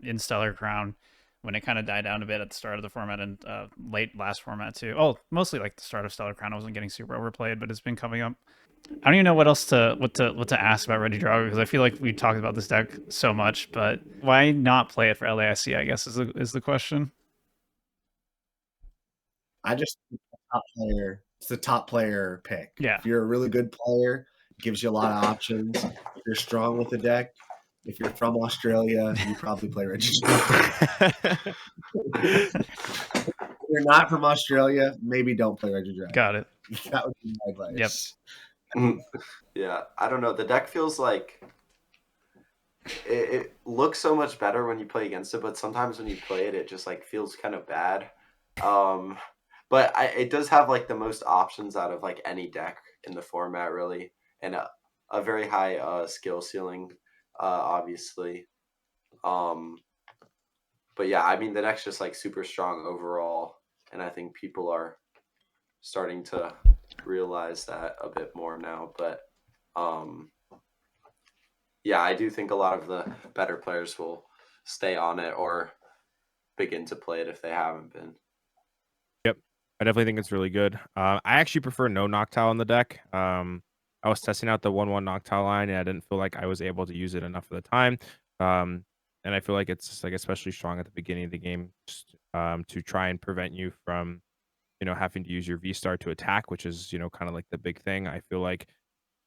in Stellar Crown when it kind of died down a bit at the start of the format and late last format too. Oh, mostly like the start of Stellar Crown wasn't getting super overplayed, but it's been coming up. I don't even know what else to ask about Regidrago, because I feel like we talked about this deck so much, but why not play it for LAIC, I guess is the question. I just top player. It's the top player pick. Yeah. If you're a really good player, it gives you a lot of options. If you're strong with the deck, if you're from Australia, you probably play Regidrago. If you're not from Australia, maybe don't play Regidrago. Got it. That would be my advice. Yep. Yeah, I don't know. The deck feels like it looks so much better when you play against it, but sometimes when you play it, it just like feels kind of bad. But it does have like the most options out of like any deck in the format, really, and a very high skill ceiling, obviously. But yeah, I mean the deck's just like super strong overall, and I think people are starting to realize that a bit more now. But yeah, I do think a lot of the better players will stay on it or begin to play it if they haven't been. Yep, I definitely think it's really good. I actually prefer no Noctowl in the deck. I was testing out the 1/1 Noctowl line, and I didn't feel like I was able to use it enough of the time. And I feel like it's like especially strong at the beginning of the game, just, to try and prevent you from, having to use your V-Star to attack, which is, kind of like the big thing. I feel like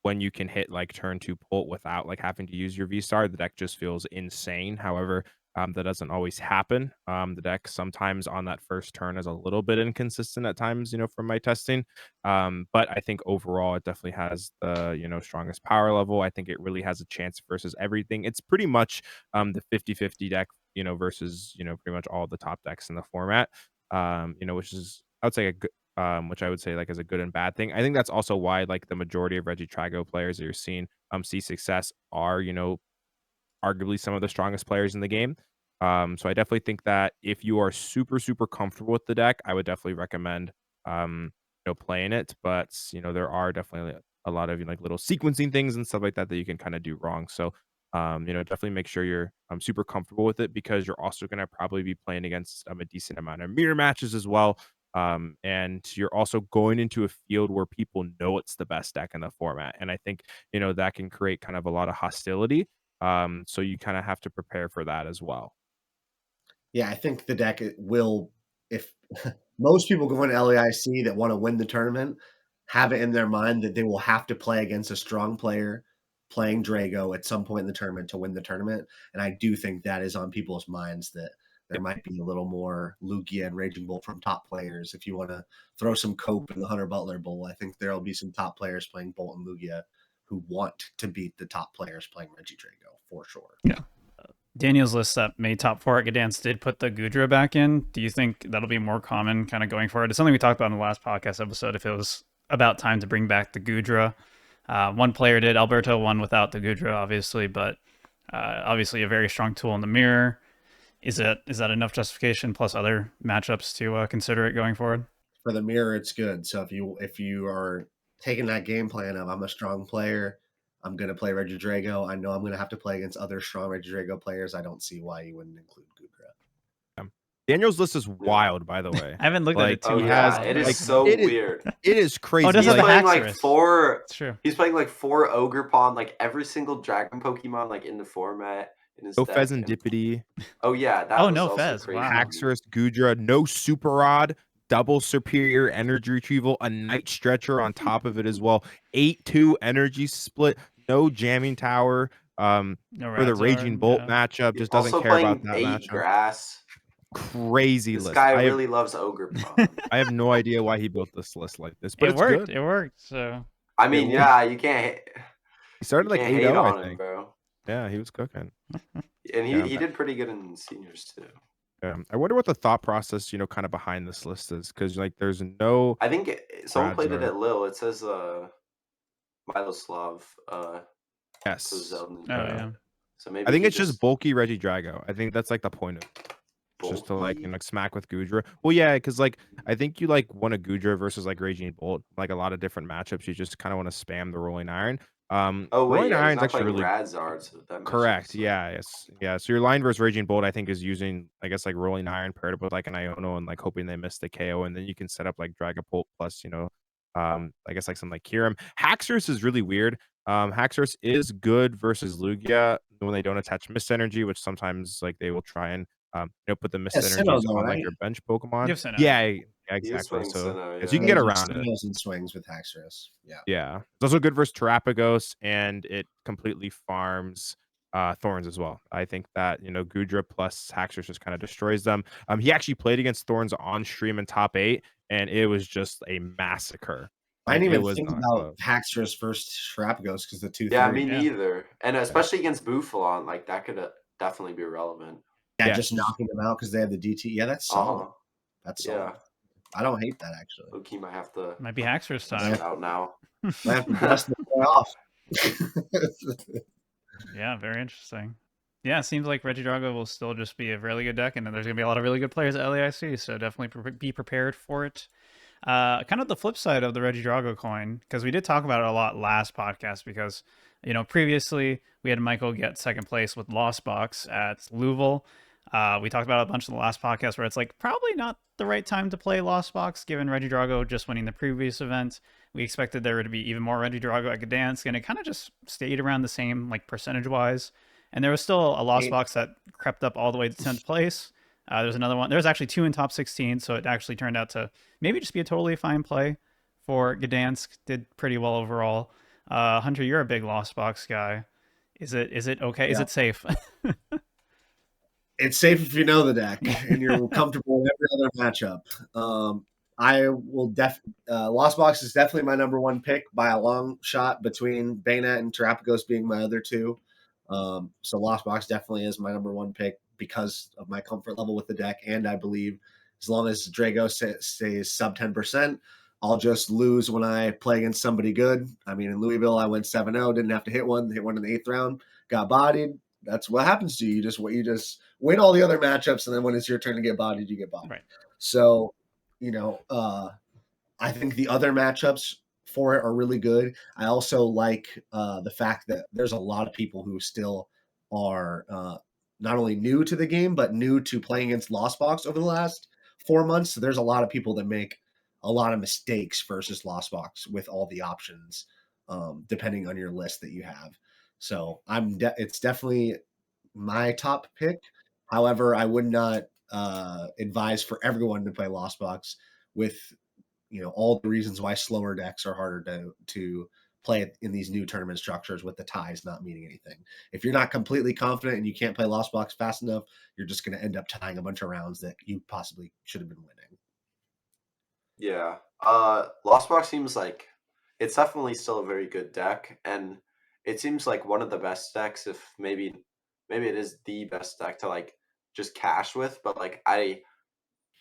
when you can hit like turn 2 Bolt without like having to use your V-Star, the deck just feels insane. However, that doesn't always happen. The deck sometimes on that first turn is a little bit inconsistent at times, from my testing. But I think overall it definitely has the, strongest power level. I think it really has a chance versus everything. It's pretty much the 50-50 deck, versus, pretty much all the top decks in the format. Which is I would say a good which I would say like is a good and bad thing. I think that's also why like the majority of Regidrago players that you're seeing see success are, arguably some of the strongest players in the game. So I definitely think that if you are super, super comfortable with the deck, I would definitely recommend playing it. But there are definitely a lot of like little sequencing things and stuff like that that you can kind of do wrong. So definitely make sure you're super comfortable with it, because you're also going to probably be playing against a decent amount of mirror matches as well. And you're also going into a field where people know it's the best deck in the format. And I think, that can create kind of a lot of hostility. So you kind of have to prepare for that as well. Yeah, I think the deck will, if most people going to LAIC that want to win the tournament have it in their mind that they will have to play against a strong player playing Drago at some point in the tournament to win the tournament. And I do think that is on people's minds, that there might be a little more Lugia and Raging Bolt from top players. If you want to throw some Cope in the Hunter Butler Bowl, I think there will be some top players playing Bolt and Lugia who want to beat the top players playing Regidrago for sure. Yeah. Daniel's list that made top 4 at Gdansk did put the Gudra back in. Do you think that'll be more common kind of going forward? It's something we talked about in the last podcast episode, if it was about time to bring back the Gudra. One player did. Alberto won without the Gudra, obviously, but obviously a very strong tool in the mirror. Is that enough justification plus other matchups to consider it going forward? For the mirror, it's good. So if you are taking that game plan of I'm a strong player, I'm going to play Regidrago, I know I'm going to have to play against other strong Regidrago players, I don't see why you wouldn't include Gudra. Daniel's list is wild, by the way. I haven't looked at it too Oh much. yeah, it is so weird. It is crazy. Oh, it does He's have the playing like Haxorus. 4. It's true. He's playing like 4 Ogre Pond, like every single Dragon Pokemon like in the format in his No deck. Pheasantipity. Oh yeah, that Oh, was no also Fez, crazy. wow. Haxorus, Gudra, no Super Rod, double Superior Energy Retrieval, a Night Stretcher on top of it as well. 8-2 Energy Split, no Jamming Tower. No For the Radzard, Raging Bolt yeah. matchup, He's just doesn't also care about playing that 8 matchup. grass. Crazy This list. guy I really loves Ogre Pond. have no idea why he built this list like this, but It it's worked. good. It worked. So I mean, It yeah, you can't. He started You like can't 8-0, hate on I him, think. bro. Yeah, he was cooking. And Yeah, he did pretty good in seniors too. I wonder what the thought process, kind of behind this list is, because like there's no. I think someone played it Radzard. at Lille. It says Miloslav. Yes. Zelda. yeah. So maybe I think he it's just bulky Regidrago. I think that's like the point of it. Just to like bulky. smack with Gudra. Well, yeah, because like I think you like want a Gudra versus like Raging Bolt, like a lot of different matchups. You just kind of want to spam the Rolling Iron. Oh wait, Rolling yeah, he's Iron's not actually playing really Radzard, so that makes correct. sense. Yeah, yes. Yeah. So your line versus Raging Bolt, I think, is using, I guess, like Rolling Iron paired up with like an Iono and like hoping they miss the KO. And then you can set up like Dragapult plus, I guess like something like Kyurem. Haxorus is really weird. Haxorus is good versus Lugia when they don't attach Mist Energy, which sometimes like they will try and put the Mist Yeah, Sinnoh Energies though, on like right? their bench You Pokemon. have Sinnoh, Yeah, yeah. He is exactly. playing So Sinnoh, yeah, so you can yeah. get Major around it. Sinnohs and swings with Haxorus. Yeah. Yeah. It's also good versus Terapagos, and it completely farms Thorns as well. I think that, Gudra plus Haxorus just kind of destroys them. He actually played against Thorns on stream in top 8, and it was just a massacre. I Like, didn't it even was think not about close. Haxorus versus Terapagos because the 2-3. Yeah, me Yeah. neither. And especially against Buffalon, like that could definitely be relevant. Yeah, Yeah, just knocking them out because they have the DT. Yeah, that's solid. That's solid. Yeah. I don't hate that actually. Loki might have to Might be Haxorus test time. it out now. I have to dust the boy off. Yeah, very interesting. Yeah, it seems like Regidrago will still just be a really good deck, and there's going to be a lot of really good players at LAIC, so definitely be prepared for it. Kind of the flip side of the Regidrago coin, because we did talk about it a lot last podcast, because, previously we had Michael get second place with Lost Box at Louisville. We talked about it a bunch in the last podcast where it's like probably not the right time to play Lost Box, given Regidrago just winning the previous event. We expected there to be even more Regidrago at Gdansk, and it kind of just stayed around the same, like, percentage-wise. And there was still a Lost Box that crept up all the way to 10th place. There's another one. There's actually 2 in top 16, so it actually turned out to maybe just be a totally fine play for Gdansk. Did pretty well overall. Hunter, you're a big Lost Box guy. Is it okay? Is Yeah. it safe? It's safe if you know the deck and you're comfortable in every other matchup. I will Lost Box is definitely my number 1 pick by a long shot, between Banette and Terapagos being my other 2. So Lost Box definitely is my number 1 pick because of my comfort level with the deck, and I believe as long as Drago stays sub 10%, I'll just lose when I play against somebody good. I mean, in Louisville, I went 7-0, didn't have to hit one in the 8th round, got bodied. That's what happens to you. You just win all the other matchups, and then when it's your turn to get bodied, you get bodied. Right. So, I think the other matchups for it are really good. I also like the fact that there's a lot of people who still are not only new to the game, but new to playing against Lost Box over the last 4 months. So there's a lot of people that make a lot of mistakes versus Lost Box with all the options, depending on your list that you have. So it's definitely my top pick. However, I would not advise for everyone to play Lost Box with all the reasons why slower decks are harder to play in these new tournament structures, with the ties not meaning anything. If you're not completely confident and you can't play Lost Box fast enough, you're just going to end up tying a bunch of rounds that you possibly should have been winning. Yeah. Lost Box seems like it's definitely still a very good deck, and it seems like one of the best decks, if maybe it is the best deck to like just cash with, but like I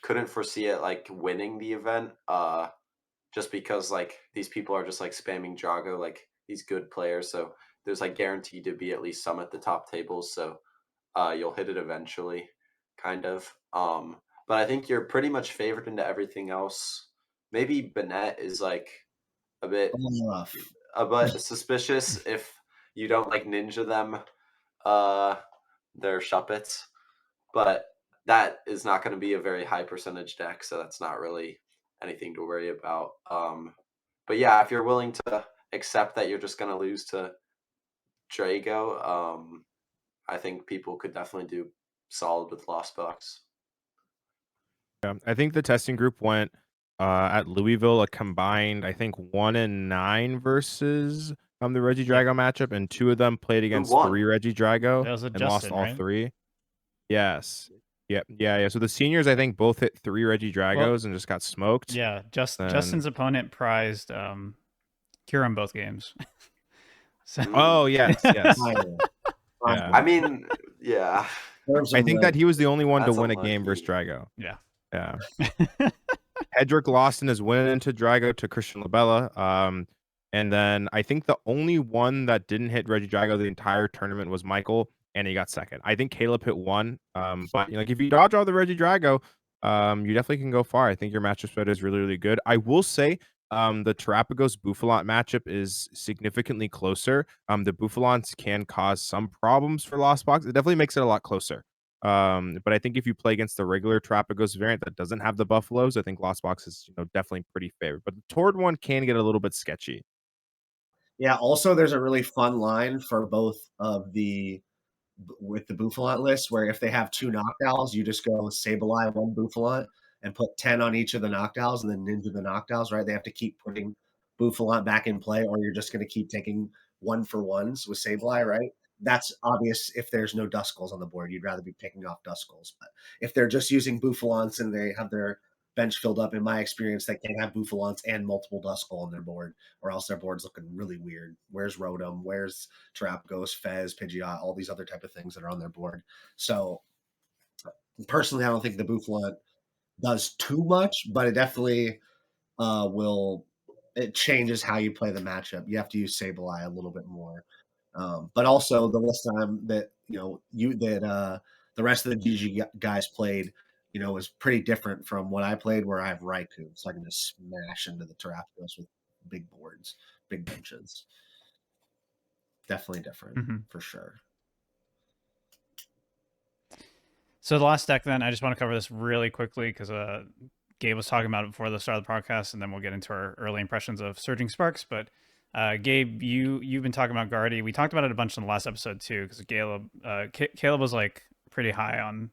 couldn't foresee it like winning the event just because like these people are just like spamming Drago, like these good players, so there's like guaranteed to be at least some at the top tables, so you'll hit it eventually, kind of. But I think you're pretty much favored into everything else. Maybe Banette is like a bit suspicious if you don't like ninja them their Shuppets, but that is not going to be a very high percentage deck, so that's not really anything to worry about. But yeah, if you're willing to accept that you're just going to lose to Drago, I think people could definitely do solid with Lost Box. Yeah, I think the testing group went at Louisville a combined, I think 1-9 versus the Regidrago matchup, and 2 of them played against 3 Regidrago That was and Justin, lost all right? 3. Yes. Yeah. So the seniors, I think, both hit 3 Regidragos and just got smoked. Yeah, Justin's opponent prized Kyurem both games. So, Oh yes. Yeah. I mean, yeah. I think that he was the only one to That's win a unlucky. game versus Drago. Yeah. Hedrick lost in his win into Drago to Christian Labella. And then I think the only one that didn't hit Regidrago the entire tournament was Michael, and he got second. I think Caleb hit 1. But like if you dodge all the Regidrago, you definitely can go far. I think your matchup spread is really, really good. I will say, The Terapagos Buffalant matchup is significantly closer. The Buffalants can cause some problems for Lost Box. It definitely makes it a lot closer. But I think if you play against the regular Terapagos variant that doesn't have the Buffaloes, I think Lost Box is definitely pretty favored. But the Tord one can get a little bit sketchy. Yeah, also there's a really fun line for both of the with the Buffalant list where if they have 2 Noctowls, you just go Sableye 1 Buffalant and put 10 on each of the Noctowls and then Ninja the Noctowls, right? They have to keep putting Buffalant back in play or you're just gonna keep taking 1-for-1s with Sableye, right? That's obvious if there's no Duskulls on the board. You'd rather be picking off Duskulls. But if they're just using Buffalants and they have their bench filled up, in my experience, they can't have Buffalants and multiple Duskull on their board, or else their board's looking really weird. Where's Rotom? Where's Terapagos, Fez, Pidgeot, all these other type of things that are on their board. So personally, I don't think the Buffalon does too much, but it definitely will. It changes how you play the matchup. You have to use Sableye a little bit more, but also the list time that the rest of the GG guys played, was pretty different from what I played, where I have Raikou, so I can just smash into the Terapagos with big boards, big benches. Definitely different for sure. So the last deck, then, I just want to cover this really quickly because Gabe was talking about it before the start of the podcast, and then we'll get into our early impressions of Surging Sparks. But Gabe, you've been talking about Guardy. We talked about it a bunch in the last episode too, because Caleb was like pretty high on,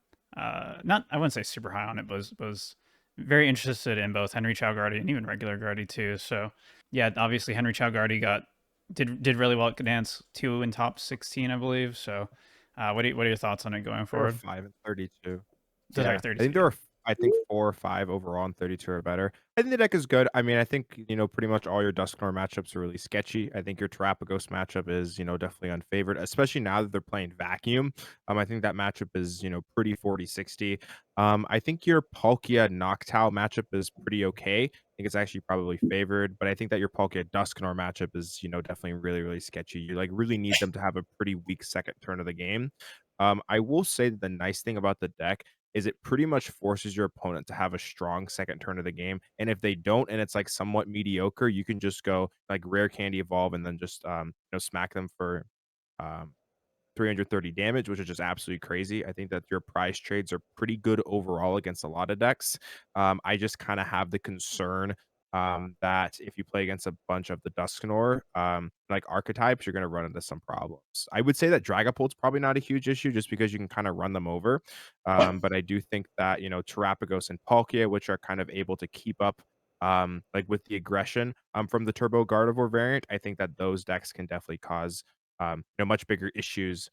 not I wouldn't say super high on it, but was very interested in both Henry Chow Guardy and even regular Guardy too. So yeah, obviously Henry Chow Guardy did really well at Gdansk, 2 in top 16, I believe. So what are your thoughts on it going There were forward? 5 and 32. Sorry, I 32. think there were 4 or 5 overall and 32 are better. I think the deck is good. I mean, I think, pretty much all your Dusknoir matchups are really sketchy. I think your Terapagos matchup is, definitely unfavored, especially now that they're playing Vacuum. I think that matchup is, pretty 40-60. I think your Palkia Noctowl matchup is pretty okay. I think it's actually probably favored, but I think that your Palkia Dusknoir matchup is, definitely really, really sketchy. You like really need them to have a pretty weak second turn of the game. I will say that the nice thing about the deck is it pretty much forces your opponent to have a strong second turn of the game. And if they don't, and it's like somewhat mediocre, you can just go like Rare Candy Evolve and then just smack them for um 330 damage, which is just absolutely crazy. I think that your prize trades are pretty good overall against a lot of decks. I just kind of have the concern that if you play against a bunch of the Dusknoir like archetypes, you're going to run into some problems. I would say that Dragapult's probably not a huge issue just because you can kind of run them over. But I do think that, Terapagos and Palkia, which are kind of able to keep up like with the aggression from the Turbo Gardevoir variant, I think that those decks can definitely cause much bigger issues,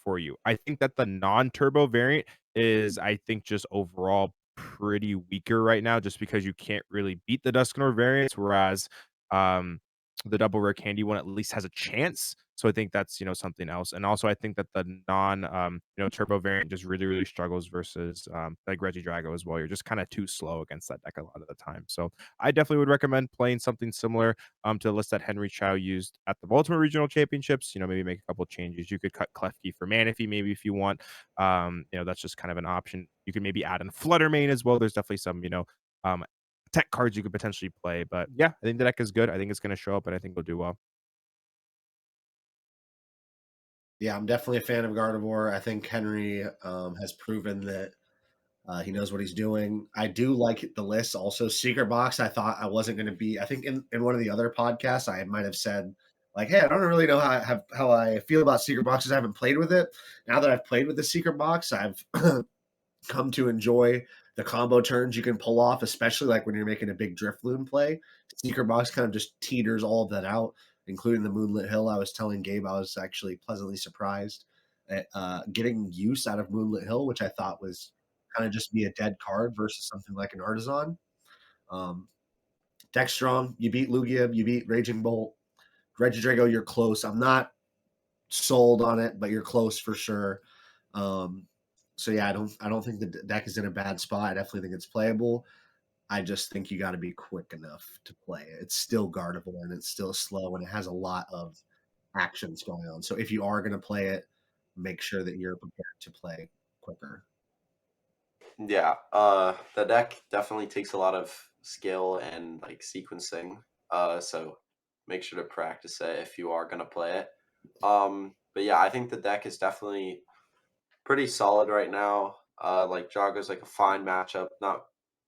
for you. I think that the non-turbo variant is, I think, just overall pretty weaker right now, just because you can't really beat the Dusknoir variants, whereas um, the double rare candy one at least has a chance. So I think that's something else. And also I think that the non turbo variant just really, really struggles versus like Regidrago as well. You're just kind of too slow against that deck a lot of the time. So I definitely would recommend playing something similar to the list that Henry Chow used at the Baltimore Regional Championships. Maybe make a couple changes. You could cut Klefki for Manaphy maybe if you want. That's just kind of an option. You can maybe add in Fluttermane as well. There's definitely some, um, tech cards you could potentially play. But yeah, I think the deck is good. I think it's going to show up, and I think it'll do well. Yeah, I'm definitely a fan of Gardevoir. I think Henry has proven that he knows what he's doing. I do like the list. Also, Secret Box, I thought I wasn't going to be. I think in one of the other podcasts, I might have said, like, hey, I don't really know how I feel about Secret Boxes. I haven't played with it. Now that I've played with the Secret Box, I've come to enjoy the combo turns you can pull off, especially like when you're making a big Drifloon play. Secret Box kind of just teeters all of that out, including the Moonlit Hill. I was telling Gabe I was actually pleasantly surprised at getting use out of Moonlit Hill, which I thought was kind of just be a dead card versus something like an Artisan. Um, Deck strong, you beat Lugia, you beat Raging Bolt. Regidrago, you're close. I'm not sold on it, but you're close for sure. So yeah, I don't think the deck is in a bad spot. I definitely think it's playable. I just think you got to be quick enough to play it. It's still Gardevoir and it's still slow and it has a lot of actions going on. So if you are going to play it, make sure that you're prepared to play quicker. Yeah, the deck definitely takes a lot of skill and like sequencing. So make sure to practice it if you are gonna play it. But yeah, I think the deck is definitely pretty solid right now. Like Drago's like a fine matchup. Not,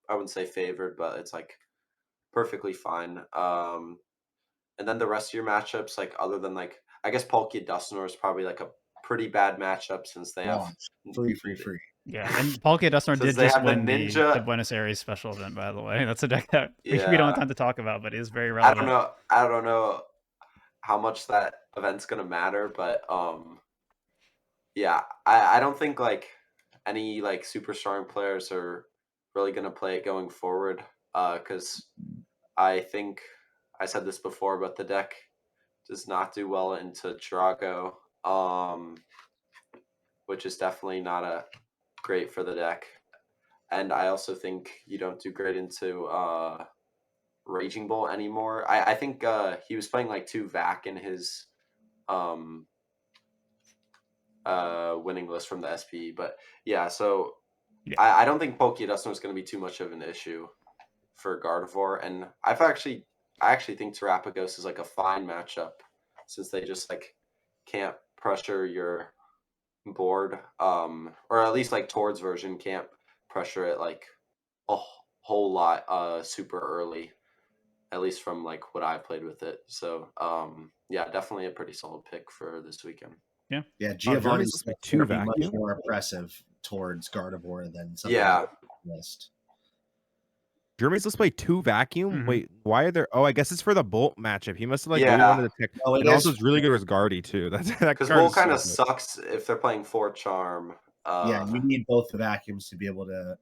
I wouldn't say favored, but it's like perfectly fine. And then the rest of your matchups, like other than like, I guess Palkia Dusknoir is probably like a pretty bad matchup since they have free. Yeah, and Palkia Dusknoir Since did they just have the win the ninja- Buenos Aires special event, by the way. That's a deck that we don't Yeah. have time to talk about, but it is very I relevant. don't know how much that event's gonna matter, but yeah, I don't think like any like super strong players are really gonna play it going forward. Because I think I said this before, but the deck does not do well into Drago, which is definitely not a great for the deck. And I also think you don't do great into Raging Bolt anymore. I think he was playing like 2 Vac in his winning list from the SPE, but yeah, so Yeah. I don't think Palkia Dusknoir is going to be too much of an issue for Gardevoir, and I actually think Terapagos is like a fine matchup since they just like can't pressure your board, or at least like Tord's version can't pressure it like a whole lot super early, at least from like what I played with it. So yeah, definitely a pretty solid pick for this weekend. Yeah, Giovanni's like going to two be much vacuum. more impressive towards Gardevoir than some Yeah. of the list. Jeremy's let's play 2 vacuum. Mhm. Wait, why are there? Oh, I guess it's for the Bolt matchup. He must have like Yeah. really wanted to pick. No, it And also, is- it's really good with Guardy too. That Because card Bolt is kind of so good. sucks if they're playing 4 Charm. Yeah, you need both the vacuums to be able to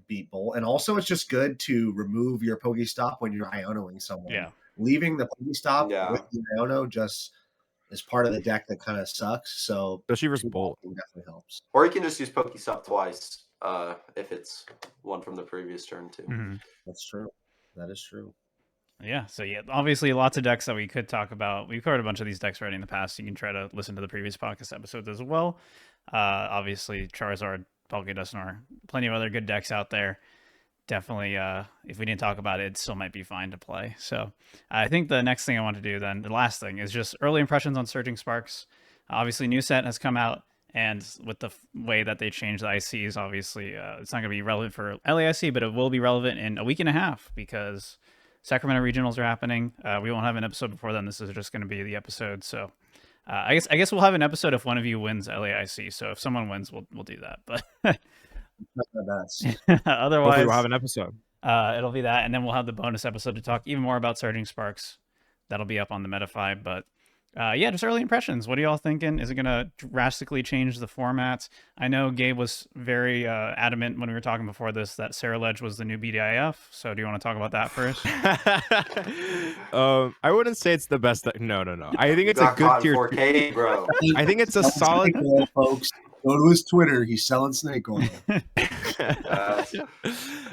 beat Bolt. And also, it's just good to remove your Pokestop when you're Ionoing someone. Yeah. Leaving the Pokestop Yeah. with the Iono just is part of the deck that kind of sucks. So Especially versus Bolt. definitely helps. Or you can just use Pokestop twice if it's one from the previous turn too. Mhm. That's true. That is true. Yeah, so yeah, obviously lots of decks that we could talk about. We've covered a bunch of these decks already in the past. You can try to listen to the previous podcast episodes as well. Obviously, Charizard, Palkia Dusknoir, plenty of other good decks out there. Definitely, if we didn't talk about it, it still might be fine to play. So I think the next thing I want to do then, the last thing, is just early impressions on Surging Sparks. Obviously, new set has come out, and with the way that they changed the ICs, obviously, it's not going to be relevant for LAIC, but it will be relevant in a week and a half because Sacramento regionals are happening. We won't have an episode before then. This is just going to be the episode. So I guess we'll have an episode if one of you wins LAIC. So if someone wins, we'll do that. But Not the best. otherwise, Hopefully, we'll have an episode. it'll be that, and then we'll have the bonus episode to talk even more about Surging Sparks. That'll be up on the Metafy. But yeah, just early impressions. What are y'all thinking? Is it going to drastically change the formats? I know Gabe was very adamant when we were talking before this that Ceruledge was the new BDIF. So do you want to talk about that first? I wouldn't say it's the best. No. I think it's a Got good caught in tier. 4K, bro. I think it's a solid. Snake oil, folks. Go to his Twitter. He's selling snake oil.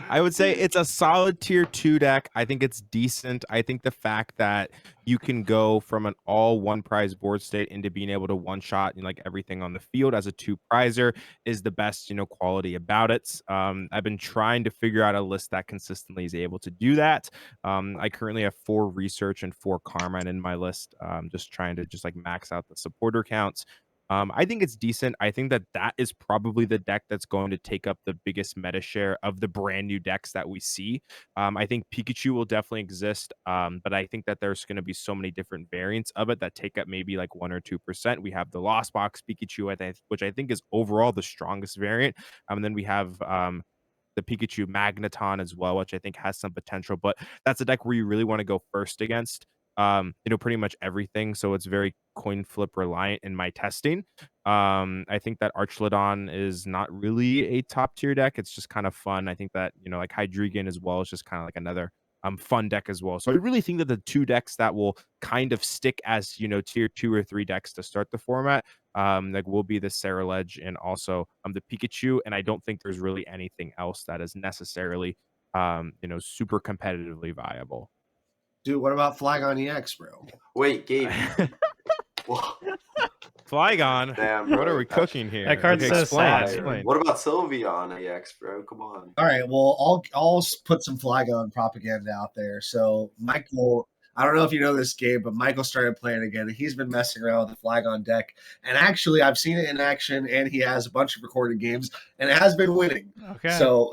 I would say it's a solid tier 2 deck. I think it's decent. I think the fact that you can go from an all 1 prize board state into being able to one shot like everything on the field as a 2 prizer is the best, quality about it. I've been trying to figure out a list that consistently is able to do that. I currently have 4 research and 4 Carmine in my list. Just trying to like max out the supporter counts. I think it's decent. I think that is probably the deck that's going to take up the biggest meta share of the brand new decks that we see. I think Pikachu will definitely exist, but I think that there's going to be so many different variants of it that take up maybe like 1 or 2%. We have the Lost Box Pikachu, which I think is overall the strongest variant. And then we have the Pikachu Magneton as well, which I think has some potential, but that's a deck where you really want to go first against pretty much everything. So it's very coin flip reliant in my testing. I think that Archlodon is not really a top tier deck. It's just kind of fun. I think that, like Hydreigon as well is just kind of like another fun deck as well. So I really think that the 2 decks that will kind of stick as, tier 2 or 3 decks to start the format, like will be the Ceruledge and also the Pikachu. And I don't think there's really anything else that is necessarily, super competitively viable. Dude, what about Flygon EX, bro? Wait, Gabe. Well, Flygon. Damn, What bro, are we that's cooking here? That card's so explain, sad. explain. What about Sylveon EX, bro? Come on. All right, well, I'll put some Flygon propaganda out there. So Michael, I don't know if you know this, Gabe, but Michael started playing again. He's been messing around with the Flygon deck, and actually, I've seen it in action, and he has a bunch of recorded games, and it has been winning. Okay. So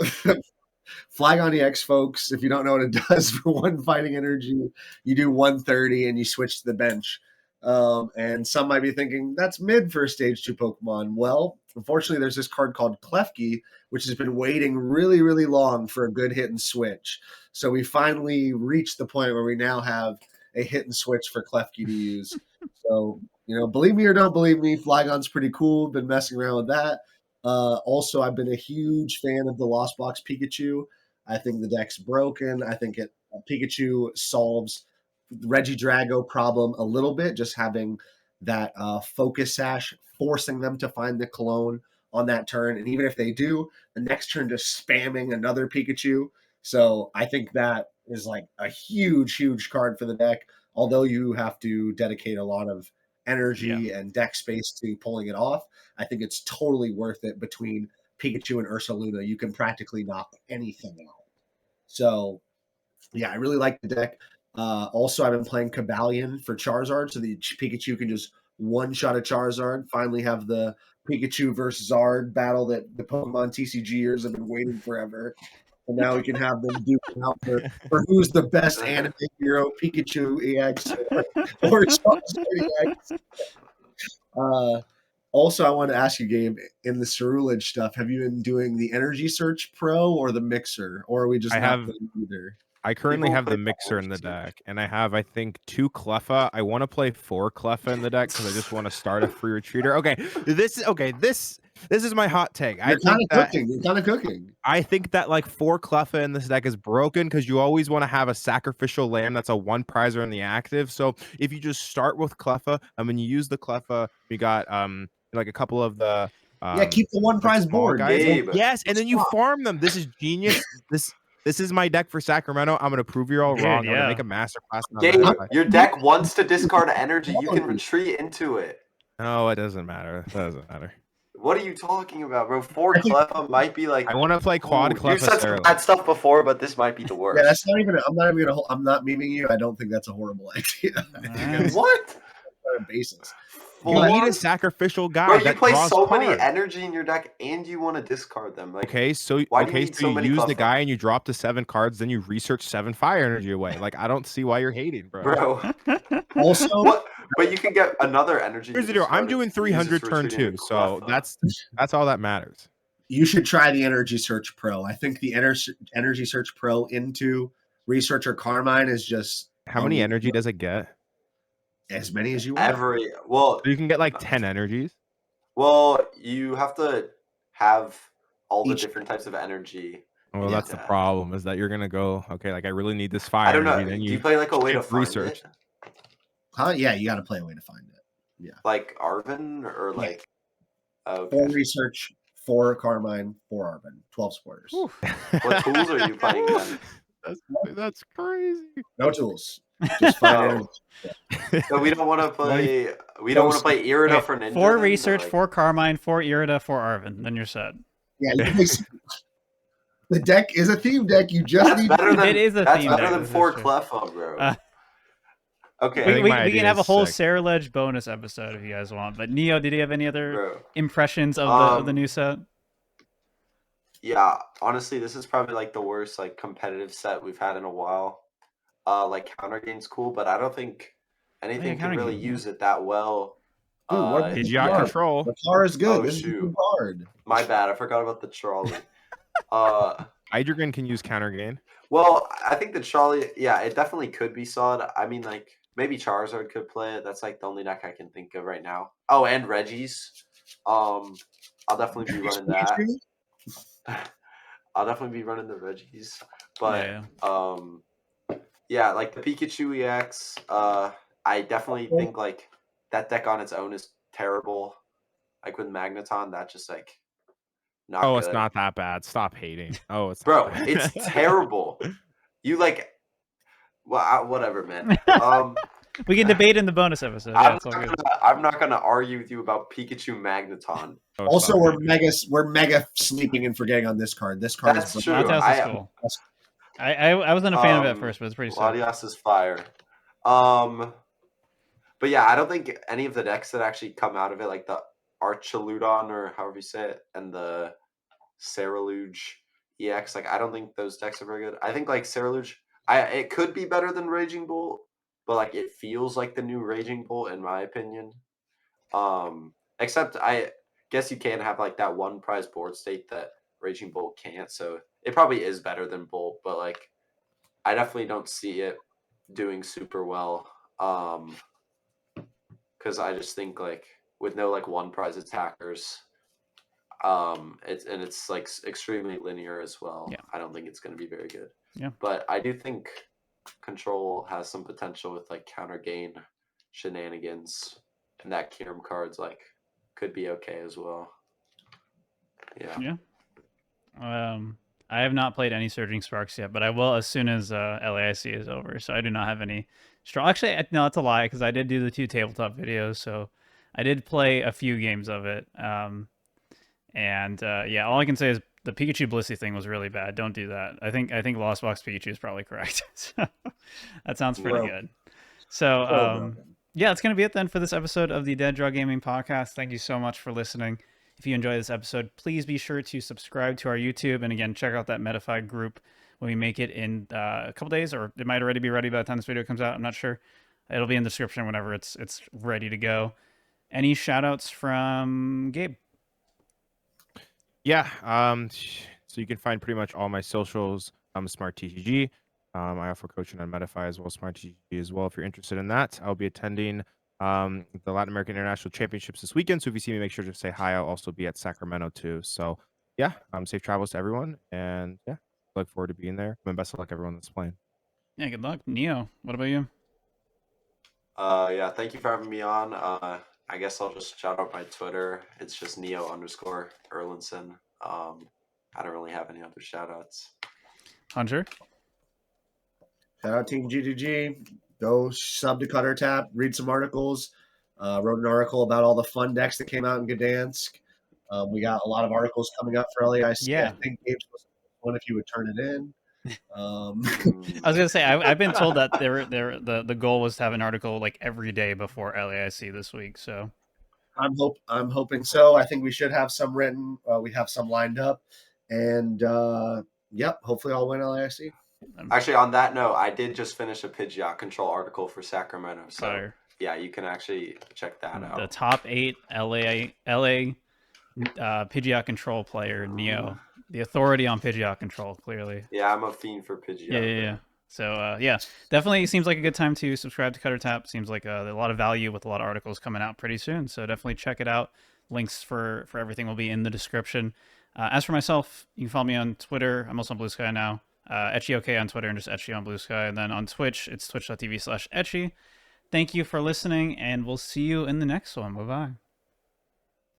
Flygon EX, folks, if you don't know what it does for one fighting energy, you do 130 and you switch to the bench. And some might be thinking that's mid for a stage 2 Pokemon. Well, unfortunately, there's this card called Klefki, which has been waiting really, really long for a good hit and switch. So we finally reached the point where we now have a hit and switch for Klefki to use. So, believe me or don't believe me, Flygon's pretty cool. Been messing around with that. Also, I've been a huge fan of the Lost Box Pikachu. I think the deck's broken. I think Pikachu solves the Regidrago problem a little bit, just having that focus sash, forcing them to find the clone on that turn. And even if they do, the next turn just spamming another Pikachu. So I think that is like a huge, huge card for the deck, although you have to dedicate a lot of energy and deck space to pulling it off. I think it's totally worth it. Between Pikachu and Ursaluna, you can practically knock anything out. So, yeah, I really like the deck. Also, I've been playing Kabalion for Charizard, so the Pikachu can just one-shot a Charizard. Finally have the Pikachu versus Zard battle that the Pokemon TCGers have been waiting forever. And now we can have them duke out for who's the best anime hero, Pikachu EX or Charizard EX. Also, I wanted to ask you, Gabe, in the Ceruledge stuff, have you been doing the Energy Search Pro or the Mixer, or are we just not playing either? I currently People have the play Mixer in the Energy Search. deck, and I have, I think, 2 Cleffa. I want to play 4 Cleffa in the deck because I just want to start a free retreater. This is my hot take. You're kind of cooking. I think that like 4 Cleffa in this deck is broken because you always want to have a sacrificial lamb that's a 1 prizer in the active. So if you just start with Cleffa, and when you use the Cleffa, you got like a couple of the keep the 1 prize board, guys. Gabe. Yes, and then you farm them. This is genius. This is my deck for Sacramento. I'm gonna prove you're all wrong. I'm gonna make a masterclass. Gabe, your deck wants to discard energy. You can retreat into it. No, it doesn't matter. It doesn't matter. What are you talking about, bro? 4 Cleffa might be like. I want to play quad Cleffa. You said some bad stuff before, but this might be the worst. Yeah, that's not even. I'm not memeing you. I don't think that's a horrible idea. What? Basis. You need a sacrificial guy. Bro, you play so cards. many energy in your deck, and you want to discard them. Like, okay, so you use the guy and you drop the 7 cards, then you research 7 fire energy away. Like, I don't see why you're hating, bro. Also, but you can get another energy. Here's the deal. I'm doing 300 turn 2, so that's all that matters. You should try the Energy Search Pro. I think the Energy Search Pro into Researcher Carmine is just. How many energy does it get? As many as you want. So you can get like 10 energies. Well, you have to have all the different types of energy. Well, that's the problem, is that you're gonna go, okay, like I really need this fire. I don't know. Then Do you play like a way to find research it? Huh? Yeah, you got to play a way to find it. Yeah. Like Arvin or like. Okay. 4 Research, 4 Carmine, 4 Arvin, 12 supporters. What tools are you playing then? That's crazy. No tools. Just find it. So we don't want to play. We don't want to play Irida for Ninja. 4 Research, 4 Carmine, 4 Irida, 4 Arvin. Then you're set. Yeah, the deck is a theme deck. You just need. It is a theme deck. That's better than 4 Cleffa, bro. Okay. We can have a whole Ceruledge bonus episode if you guys want. But Neo, did you have any other impressions of the new set? Yeah, honestly, this is probably like the worst like competitive set we've had in a while. Like counter game's cool, but I don't think anything can really use it that well. Pidgeot control. The car is good. Oh, this is hard. My bad. I forgot about the trolley. Hydreigon can use counter gain. Well, I think the trolley, yeah, it definitely could be solid. I mean, like maybe Charizard could play it. That's like the only deck I can think of right now. Oh, and Reggie's. I'll definitely be running that. I'll definitely be running the Reggies. But yeah, like the Pikachu EX, I definitely think like that deck on its own is terrible. Like with Magneton, that just like not good. It's not that bad. Stop hating. It's it's terrible. You like whatever, man. We can debate in the bonus episode. Yeah, it's all good. I'm not gonna argue with you about Pikachu Magneton. Oh, Also, sorry. we're mega sleeping and forgetting on this card. This card That's is true. Latias is cool. I wasn't a fan of it at first, but it's pretty sick. Latias is fire. But yeah, I don't think any of the decks that actually come out of it, like the Archaludon or however you say it, and the Ceruledge EX, like I don't think those decks are very good. I think like Ceruledge, it could be better than Raging Bolt, but like it feels like the new Raging Bolt in my opinion. Except I guess you can have like that one prize board state that Raging Bolt can't, so it probably is better than Bolt, but like I definitely don't see it doing super well. Because I just think like with no like one prize attackers, it's like extremely linear as well. Yeah. I don't think it's going to be very good. Yeah. But I do think Control has some potential with like counter gain shenanigans, and that Kyurem card's like could be okay as well. Yeah. Yeah. I have not played any Surging Sparks yet, but I will as soon as LAIC is over. So I do not have any strong. Actually, no, that's a lie because I did do the 2 tabletop videos, so I did play a few games of it. Yeah, all I can say is the Pikachu Blissey thing was really bad. Don't do that. I think Lost Box Pikachu is probably correct. So, that sounds pretty good. So yeah, that's gonna be it then for this episode of the Dead Draw Gaming Podcast. Thank you so much for listening. If you enjoyed this episode, please be sure to subscribe to our YouTube, and again, check out that Metafy group when we make it in a couple days, or it might already be ready by the time this video comes out. I'm not sure. It'll be in the description whenever it's ready to go. Any shout outs from Gabe? Yeah. So you can find pretty much all my socials. I'm Smart TCG. I offer coaching on Metafy as well, Smart TCG as well. If you're interested in that, I'll be attending the Latin American International Championships this weekend. So if you see me, make sure to say hi. I'll also be at Sacramento too. So yeah, safe travels to everyone, and yeah, look forward to being there. And best of luck everyone that's playing. Yeah, good luck. Neo, what about you? Yeah, thank you for having me on. I guess I'll just shout out my Twitter. It's just Neo_Erlandsson. I don't really have any other shout outs. Hunter? Shout out Team G2G. Go sub to Cutter Tap. Read some articles. Wrote an article about all the fun decks that came out in Gdansk. We got a lot of articles coming up for LAIC. Yeah. I think Gabe's supposed to be one if you would turn it in. I was gonna say I've been told that the goal was to have an article like every day before LAIC this week. So I'm hoping so. I think we should have some written. We have some lined up, and yep, hopefully I'll win LAIC. Actually, on that note, I did just finish a Pidgeot Control article for Sacramento. So fire. Yeah, you can actually check that out. The top 8 LA Pidgeot Control player, Neo. The authority on Pidgeot Control, clearly. Yeah, I'm a fiend for Pidgeot. Yeah. So, yeah, definitely seems like a good time to subscribe to Cutter Tap. Seems like a lot of value with a lot of articles coming out pretty soon. So definitely check it out. Links for everything will be in the description. As for myself, you can follow me on Twitter. I'm also on Blue Sky now. Etchy OK on Twitter and just Etchy on Blue Sky. And then on Twitch, it's twitch.tv/Etchy. Thank you for listening, and we'll see you in the next one. Bye-bye.